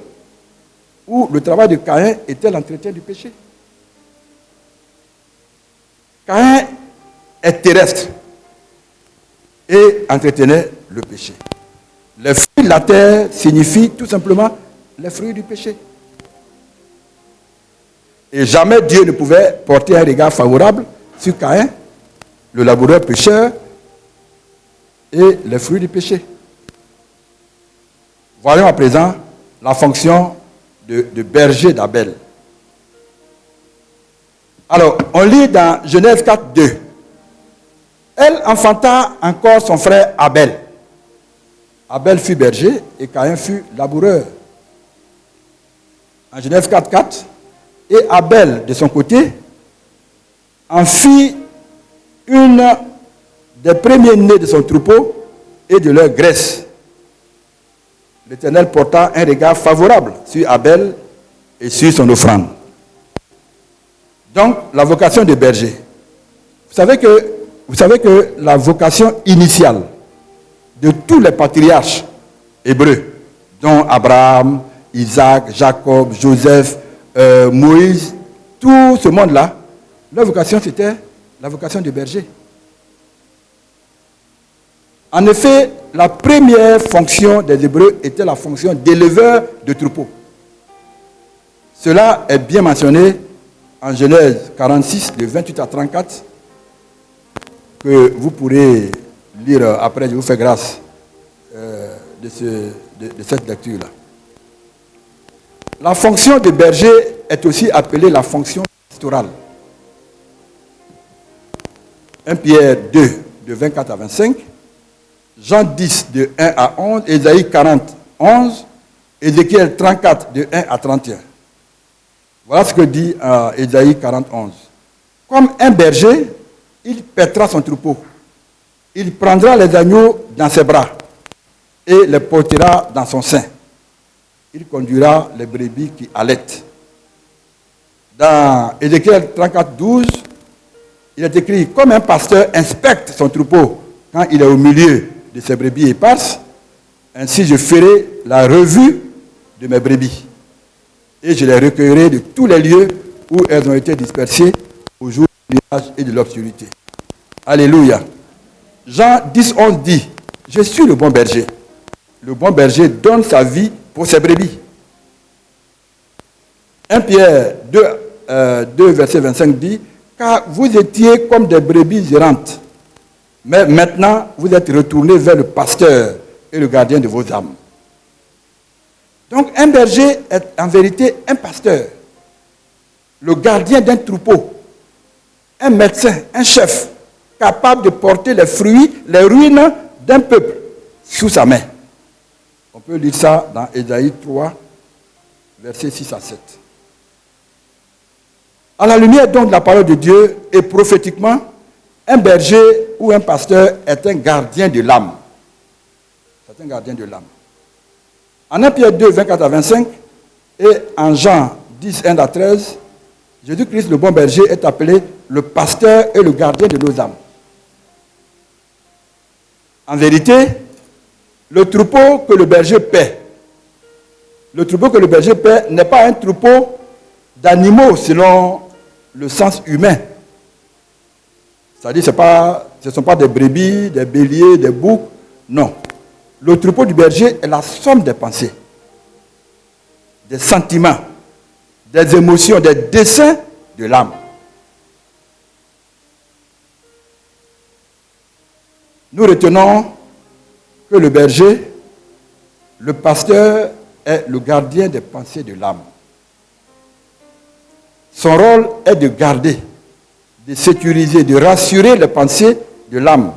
ou le travail de Caïn était l'entretien du péché. Caïn est terrestre et entretenait le péché. Les fruits de la terre signifient tout simplement les fruits du péché. Et jamais Dieu ne pouvait porter un regard favorable sur Caïn, le laboureur pécheur, et les fruits du péché. Voyons à présent la fonction de berger d'Abel. Alors, on lit dans Genèse 4, 2. Elle enfanta encore son frère Abel. Abel fut berger et Caïn fut laboureur. En Genèse 4, 4, et Abel, de son côté, en fit une des premiers-nés de son troupeau et de leur graisse. L'Éternel porta un regard favorable sur Abel et sur son offrande. Donc, la vocation de berger. Vous savez que la vocation initiale de tous les patriarches hébreux, dont Abraham, Isaac, Jacob, Joseph, Moïse, tout ce monde-là, leur vocation c'était la vocation de berger. En effet, la première fonction des Hébreux était la fonction d'éleveur de troupeaux. Cela est bien mentionné en Genèse 46, de 28 à 34, que vous pourrez lire après, je vous fais grâce de cette lecture-là. La fonction de berger est aussi appelée la fonction pastorale. 1 Pierre 2, de 24 à 25, Jean 10, de 1 à 11, Ésaïe 40, 11, Ézéchiel 34, de 1 à 31. Voilà ce que dit Ésaïe 40, 11. Comme un berger, il paîtra son troupeau. Il prendra les agneaux dans ses bras et les portera dans son sein. Il conduira les brebis qui allaitent. Dans Ézéchiel 34, 12, il est écrit, comme un pasteur inspecte son troupeau quand il est au milieu de ses brebis éparses, ainsi je ferai la revue de mes brebis. Et je les recueillerai de tous les lieux où elles ont été dispersées au jour du nuage et de l'obscurité. Alléluia. Jean 10, 11 dit, je suis le bon berger. Le bon berger donne sa vie pour ses brebis. 1 Pierre 2, verset 25 dit, car vous étiez comme des brebis errantes, mais maintenant vous êtes retournés vers le pasteur et le gardien de vos âmes. Donc un berger est en vérité un pasteur, le gardien d'un troupeau, un médecin, un chef, capable de porter les fruits, les ruines d'un peuple sous sa main. On peut lire ça dans Ésaïe 3, versets 6 à 7. À la lumière donc de la parole de Dieu et prophétiquement, un berger ou un pasteur est un gardien de l'âme. C'est un gardien de l'âme. En 1 Pierre 2, 24 à 25 et en Jean 10, 1 à 13, Jésus-Christ, le bon berger, est appelé le pasteur et le gardien de nos âmes. En vérité, le troupeau que le berger paie, n'est pas un troupeau d'animaux selon le sens humain. C'est-à-dire, ce ne sont pas des brebis, des béliers, des boucs. Non. Le troupeau du berger est la somme des pensées, des sentiments, des émotions, des desseins de l'âme. Nous retenons que le berger, le pasteur, est le gardien des pensées de l'âme. Son rôle est de garder, de sécuriser, de rassurer les pensées de l'âme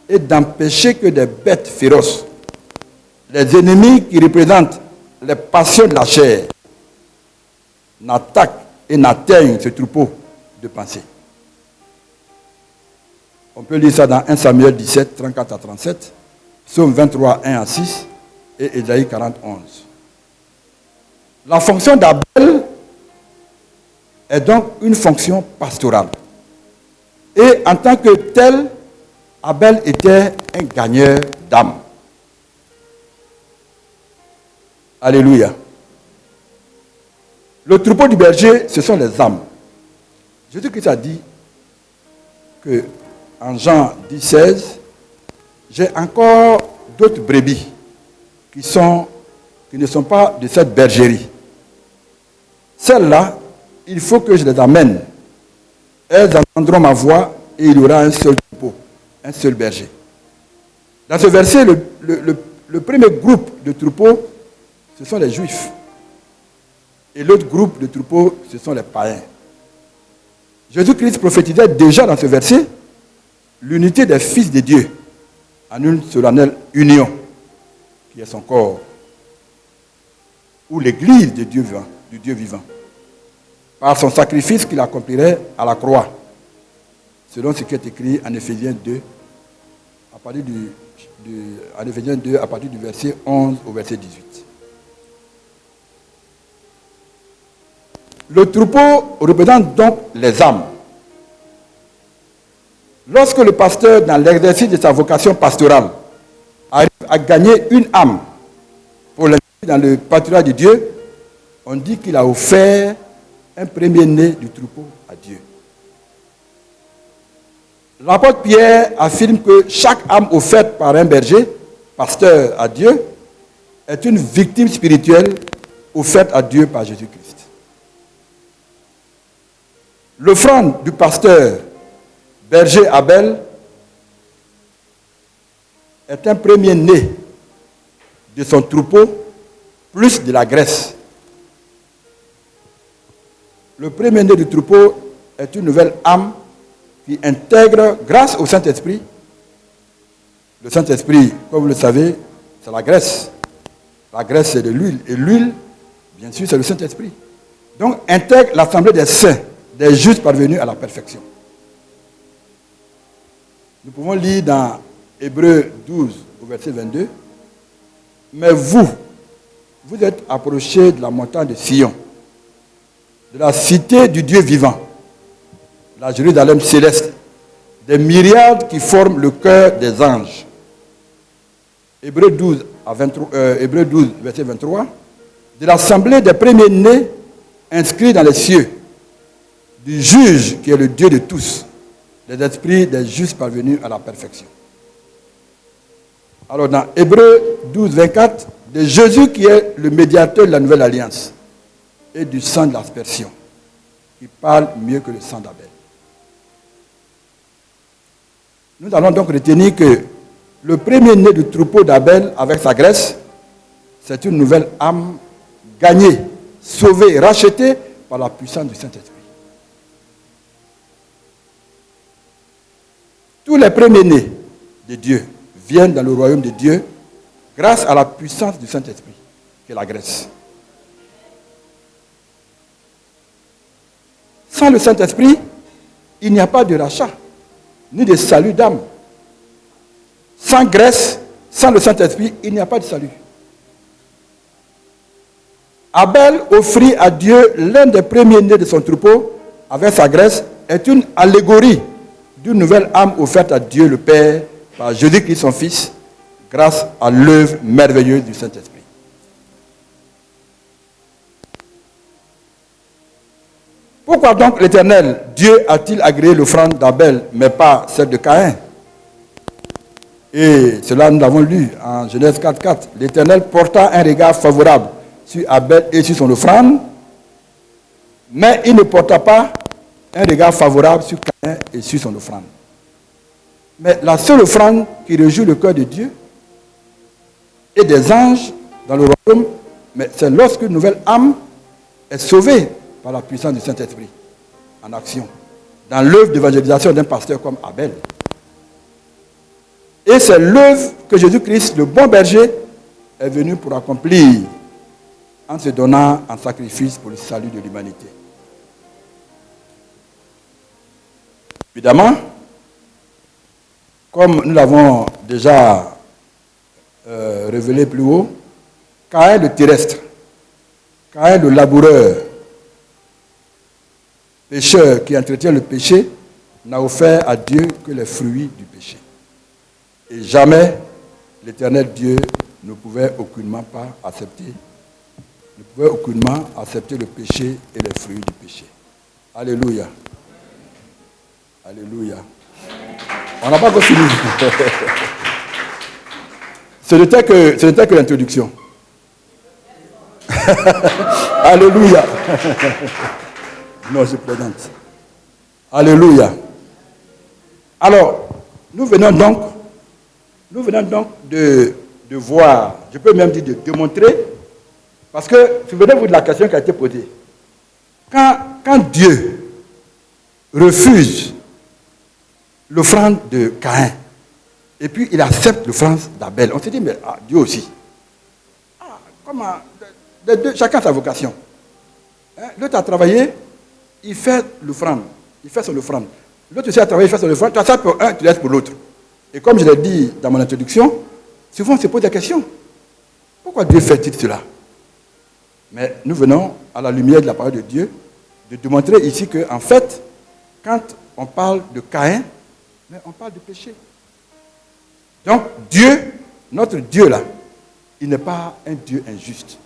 et d'empêcher que des bêtes féroces, les ennemis qui représentent les passions de la chair, n'attaquent et n'atteignent ce troupeau de pensées. On peut lire ça dans 1 Samuel 17, 34 à 37, Psaume 23, 1 à 6 et Ésaïe 40, 11. La fonction d'Abel est donc une fonction pastorale. Et en tant que tel, Abel était un gagneur d'âme. Alléluia. Le troupeau du berger, ce sont les âmes. Jésus-Christ a dit que en Jean 10, 16, j'ai encore d'autres brebis qui ne sont pas de cette bergerie. Celles-là, il faut que je les amène. Elles entendront ma voix et il y aura un seul troupeau, un seul berger. Dans ce verset, le premier groupe de troupeaux, ce sont les Juifs. Et l'autre groupe de troupeaux, ce sont les païens. Jésus-Christ prophétisait déjà dans ce verset l'unité des fils de Dieu en une solennelle union, qui est son corps, ou l'église de Dieu vivant, du Dieu vivant, par son sacrifice qu'il accomplirait à la croix, selon ce qui est écrit en Éphésiens 2, à partir du verset 11 au verset 18. Le troupeau représente donc les âmes. Lorsque le pasteur, dans l'exercice de sa vocation pastorale, arrive à gagner une âme pour l'inclure dans le pâturage de Dieu, on dit qu'il a offert un premier-né du troupeau à Dieu. L'apôtre Pierre affirme que chaque âme offerte par un berger, pasteur à Dieu, est une victime spirituelle offerte à Dieu par Jésus-Christ. L'offrande du pasteur berger Abel est un premier-né de son troupeau, plus de la graisse. Le premier-né du troupeau est une nouvelle âme qui intègre, grâce au Saint-Esprit, Le Saint-Esprit, comme vous le savez, c'est la graisse. La graisse, c'est de l'huile. Et l'huile, bien sûr, c'est le Saint-Esprit. Donc, intègre l'assemblée des saints, des justes parvenus à la perfection. Nous pouvons lire dans Hébreux 12, au verset 22. Mais vous êtes approchés de la montagne de Sion, de la cité du Dieu vivant, la Jérusalem céleste, des myriades qui forment le cœur des anges. Hébreux 12, verset 23. De l'assemblée des premiers-nés inscrits dans les cieux, du juge qui est le Dieu de tous, des esprits des justes parvenus à la perfection. Alors dans Hébreux 12, 24, de Jésus qui est le médiateur de la nouvelle alliance et du sang de l'aspersion, qui parle mieux que le sang d'Abel. Nous allons donc retenir que le premier-né du troupeau d'Abel avec sa graisse, c'est une nouvelle âme gagnée, sauvée, rachetée par la puissance du Saint-Esprit. Tous les premiers-nés de Dieu viennent dans le royaume de Dieu grâce à la puissance du Saint-Esprit, qui est la graisse. Sans le Saint-Esprit, il n'y a pas de rachat, ni de salut d'âme. Sans graisse, sans le Saint-Esprit, il n'y a pas de salut. Abel offrit à Dieu l'un des premiers-nés de son troupeau avec sa graisse est une allégorie d'une nouvelle âme offerte à Dieu le Père par Jésus-Christ son Fils grâce à l'œuvre merveilleuse du Saint-Esprit. Pourquoi donc l'Éternel, Dieu, a-t-il agréé l'offrande d'Abel, mais pas celle de Caïn? Et cela, nous l'avons lu en Genèse 4:4. L'Éternel porta un regard favorable sur Abel et sur son offrande, mais il ne porta pas un regard favorable sur Caïn et sur son offrande. Mais la seule offrande qui réjouit le cœur de Dieu et des anges dans le royaume, mais c'est lorsque une nouvelle âme est sauvée par la puissance du Saint-Esprit en action, dans l'œuvre d'évangélisation d'un pasteur comme Abel. Et c'est l'œuvre que Jésus-Christ, le bon berger, est venu pour accomplir en se donnant en sacrifice pour le salut de l'humanité. Évidemment, comme nous l'avons déjà révélé plus haut, Caïn le terrestre, Caïn le laboureur, pécheur qui entretient le péché, n'a offert à Dieu que les fruits du péché. Et jamais l'Éternel Dieu ne pouvait aucunement accepter le péché et les fruits du péché. Alléluia. Alléluia. On n'a pas encore fini. Ce n'était que l'introduction. Alléluia. Non, je plaisante. Alléluia. Alors, nous venons donc de voir, je peux même dire de démontrer, parce que souvenez-vous de la question qui a été posée. Quand Dieu refuse l'offrande de Caïn, et puis il accepte l'offrande d'Abel, on s'est dit, mais Dieu aussi. Comment chacun sa vocation. L'autre a travaillé, il fait l'offrande, il fait son offrande. L'autre aussi a travaillé, il fait son offrande. Tu as ça pour un, tu laisses pour l'autre. Et comme je l'ai dit dans mon introduction, souvent on se pose la question. Pourquoi Dieu fait-il cela? Mais nous venons, à la lumière de la parole de Dieu, de démontrer ici qu'en fait, quand on parle de Caïn, mais on parle de péché. Donc Dieu, notre Dieu là, il n'est pas un Dieu injuste.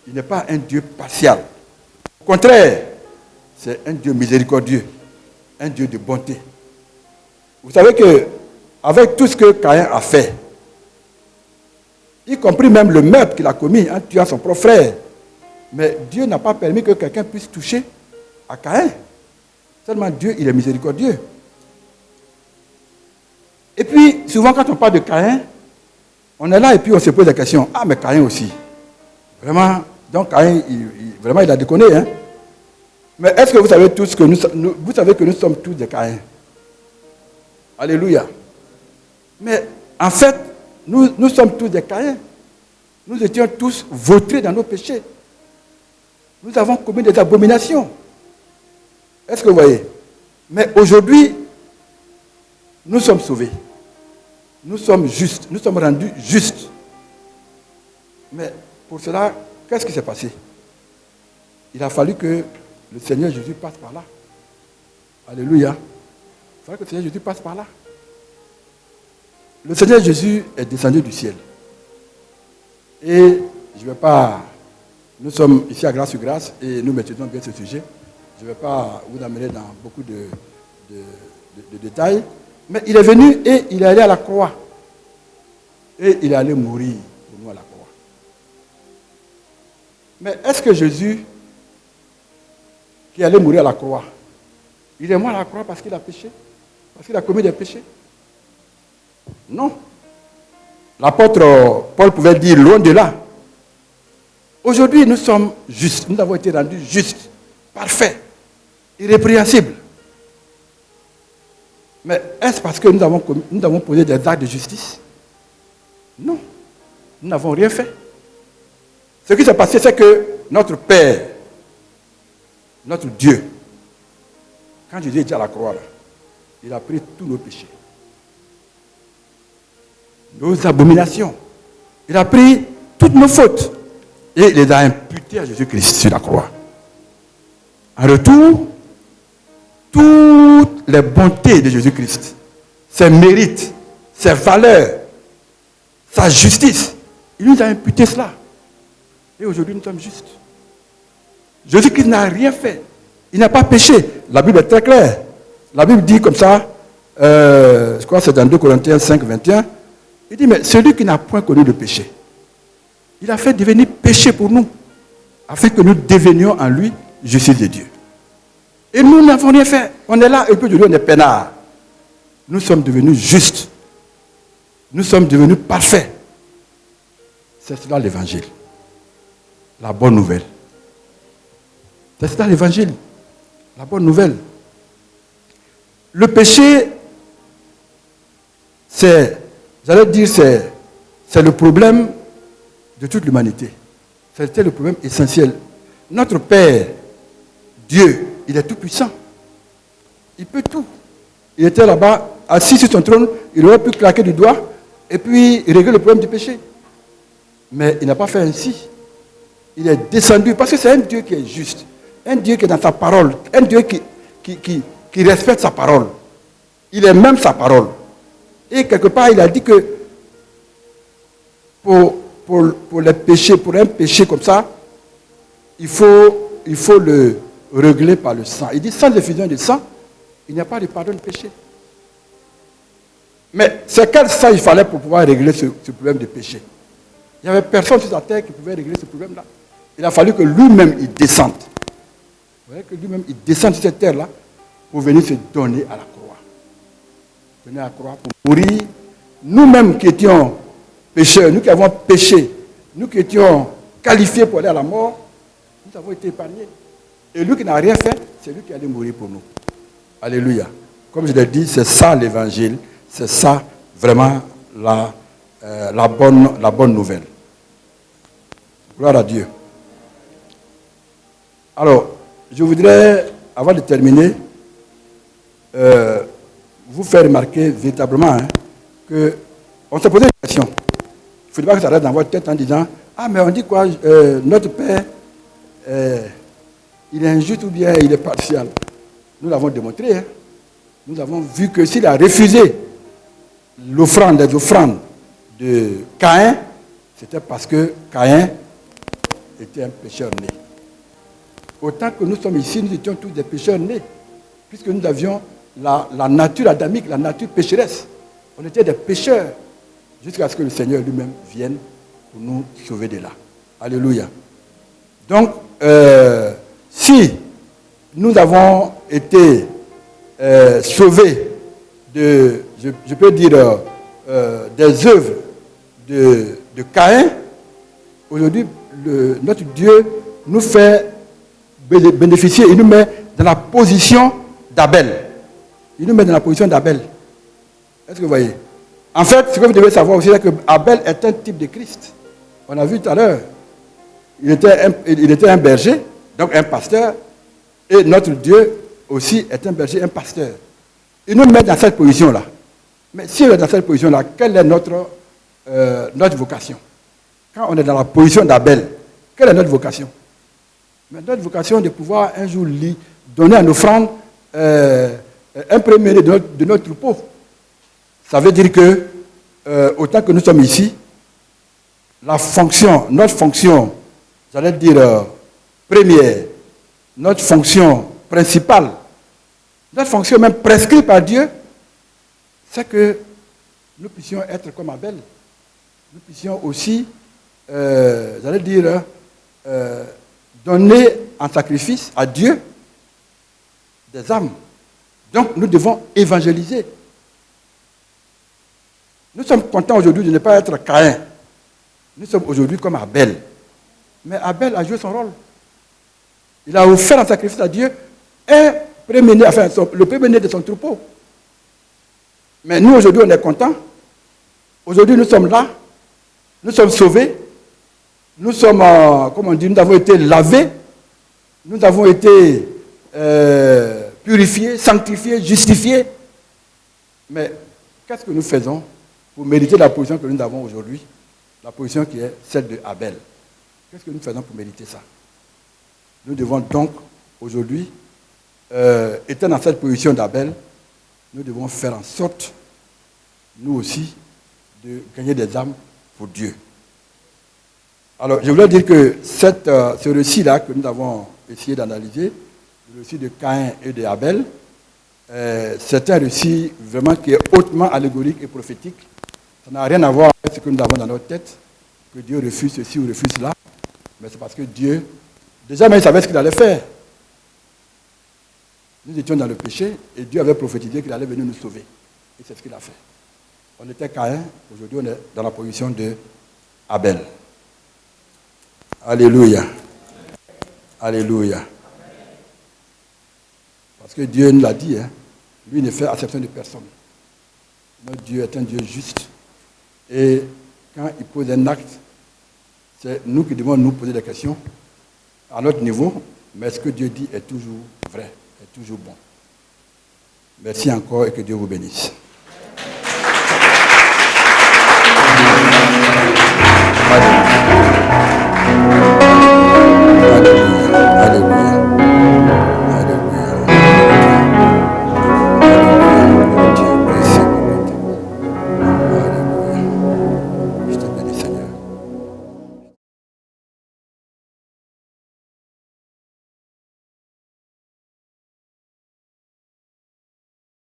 Il n'est pas un Dieu partial. Au contraire, c'est un Dieu miséricordieux, un Dieu de bonté. Vous savez que avec tout ce que Caïn a fait, y compris même le meurtre qu'il a commis en tuant son propre frère, mais Dieu n'a pas permis que quelqu'un puisse toucher à Caïn. Seulement Dieu, il est miséricordieux. Et puis, souvent quand on parle de Caïn, on est là et puis on se pose la question, ah mais Caïn aussi. Vraiment, donc Caïn, vraiment il a déconné. Hein? Mais est-ce que vous savez tous que vous savez que nous sommes tous des Caïns? Alléluia. Mais En fait, nous sommes tous des Caïns. Nous étions tous vautrés dans nos péchés. Nous avons commis des abominations. Est-ce que vous voyez? Mais aujourd'hui, nous sommes sauvés. Nous sommes justes. Nous sommes rendus justes. Mais pour cela, qu'est-ce qui s'est passé? Il a fallu que le Seigneur Jésus passe par là. Alléluia. Il fallait que le Seigneur Jésus passe par là. Le Seigneur Jésus est descendu du ciel. Et je ne vais pas... Nous sommes ici à Grâce sur Grâce et nous maîtrisons bien ce sujet. Je ne vais pas vous amener dans beaucoup de détails. Mais il est venu et il est allé à la croix. Et il est allé mourir pour nous à la croix. Mais est-ce que Jésus, qui allait mourir à la croix, il est mort à la croix parce qu'il a péché? Parce qu'il a commis des péchés? Non. L'apôtre Paul pouvait dire loin de là. Aujourd'hui, nous sommes justes. Nous avons été rendus justes, parfaits, irrépréhensibles. Mais est-ce parce que nous avons posé des actes de justice? Non. Nous n'avons rien fait. Ce qui s'est passé, c'est que notre Père, notre Dieu, quand Jésus était à la croix, il a pris tous nos péchés, nos abominations. Il a pris toutes nos fautes et il les a imputées à Jésus-Christ sur la croix. En retour, toutes les bontés de Jésus-Christ, ses mérites, ses valeurs, sa justice, il nous a imputé cela. Et aujourd'hui, nous sommes justes. Jésus-Christ n'a rien fait. Il n'a pas péché. La Bible est très claire. La Bible dit comme ça, je crois que c'est dans 2 Corinthiens 5, 21, il dit, mais celui qui n'a point connu le péché, il a fait devenir péché pour nous, afin que nous devenions en lui justice de Dieu. Et nous n'avons rien fait. On est là et puis de lui on est peinards. Nous sommes devenus justes. Nous sommes devenus parfaits. C'est cela l'évangile. La bonne nouvelle. C'est cela l'évangile. La bonne nouvelle. Le péché, c'est le problème de toute l'humanité. C'était le problème essentiel. Notre Père, Dieu, il est tout puissant. Il peut tout. Il était là-bas, assis sur son trône, il aurait pu claquer du doigt et puis régler le problème du péché. Mais il n'a pas fait ainsi. Il est descendu parce que c'est un Dieu qui est juste, un Dieu qui est dans sa parole, un Dieu qui respecte sa parole. Il est même sa parole. Et quelque part, il a dit que pour les péchés, pour un péché comme ça, il faut le régler par le sang. Il dit sans effusion de sang, il n'y a pas de pardon de péché. Mais c'est quel sang il fallait pour pouvoir régler ce problème de péché? Il n'y avait personne sur la terre qui pouvait régler ce problème-là. Il a fallu que lui-même il descende. Vous voyez que lui-même il descende sur cette terre-là pour venir se donner à la croix. Venir à la croix pour mourir. Nous-mêmes qui étions pécheurs, nous qui avons péché, nous qui étions qualifiés pour aller à la mort, nous avons été épargnés. Et lui qui n'a rien fait, c'est lui qui allait mourir pour nous. Alléluia. Comme je l'ai dit, c'est ça l'évangile. C'est ça vraiment la bonne nouvelle. Gloire à Dieu. Alors, je voudrais, avant de terminer, vous faire remarquer véritablement qu'on s'est posé une question. Il ne faut pas que ça reste dans votre tête en disant « Ah, mais on dit quoi notre Père, il est injuste ou bien il est partial ?» Nous l'avons démontré. Hein. Nous avons vu que s'il a refusé les offrandes de Caïn, c'était parce que Caïn était un pécheur né. Autant que nous sommes ici, nous étions tous des pécheurs nés, puisque nous avions la nature adamique, la nature pécheresse. On était des pécheurs, jusqu'à ce que le Seigneur lui-même vienne pour nous sauver de là. Alléluia. Donc, si nous avons été sauvés de, je peux dire, des œuvres de Caïn, aujourd'hui, notre Dieu nous fait bénéficier, il nous met dans la position d'Abel. Il nous met dans la position d'Abel. Est-ce que vous voyez? En fait, ce que vous devez savoir aussi, c'est que Abel est un type de Christ. On a vu tout à l'heure. Il était un berger, donc un pasteur. Et notre Dieu aussi est un berger, un pasteur. Il nous met dans cette position-là. Mais si on est dans cette position-là, quelle est notre vocation? Quand on est dans la position d'Abel, quelle est notre vocation? Mais notre vocation est de pouvoir un jour donner en offrande un premier de notre troupeau. Ça veut dire que, autant que nous sommes ici, notre fonction, j'allais dire première, notre fonction principale, notre fonction même prescrite par Dieu, c'est que nous puissions être comme Abel. Nous puissions aussi, j'allais dire, donner en sacrifice à Dieu des âmes. Donc nous devons évangéliser. Nous sommes contents aujourd'hui de ne pas être Caïn. Nous sommes aujourd'hui comme Abel. Mais Abel a joué son rôle. Il a offert en sacrifice à Dieu le premier-né de son troupeau. Mais nous aujourd'hui on est contents. Aujourd'hui nous sommes là. Nous sommes sauvés. Nous sommes, nous avons été lavés. Nous avons été purifiés, sanctifiés, justifiés. Mais qu'est-ce que nous faisons pour mériter la position que nous avons aujourd'hui? La position qui est celle de Abel. Qu'est-ce que nous faisons pour mériter ça? Nous devons donc, aujourd'hui, étant dans cette position d'Abel, nous devons faire en sorte, nous aussi, de gagner des âmes pour Dieu. Alors, je voulais dire que ce récit-là que nous avons essayé d'analyser, le récit de Caïn et de Abel, c'est un récit vraiment qui est hautement allégorique et prophétique. Ça n'a rien à voir avec ce que nous avons dans notre tête, que Dieu refuse ceci ou refuse cela, mais c'est parce que Dieu, déjà même il savait ce qu'il allait faire. Nous étions dans le péché et Dieu avait prophétisé qu'il allait venir nous sauver. Et c'est ce qu'il a fait. On était Caïn, aujourd'hui on est dans la position de Abel. Alléluia. Alléluia. Parce que Dieu nous l'a dit, hein, lui ne fait acception de personne. Notre Dieu est un Dieu juste. Et quand il pose un acte, c'est nous qui devons nous poser des questions à notre niveau, mais ce que Dieu dit est toujours vrai, est toujours bon. Merci encore et que Dieu vous bénisse.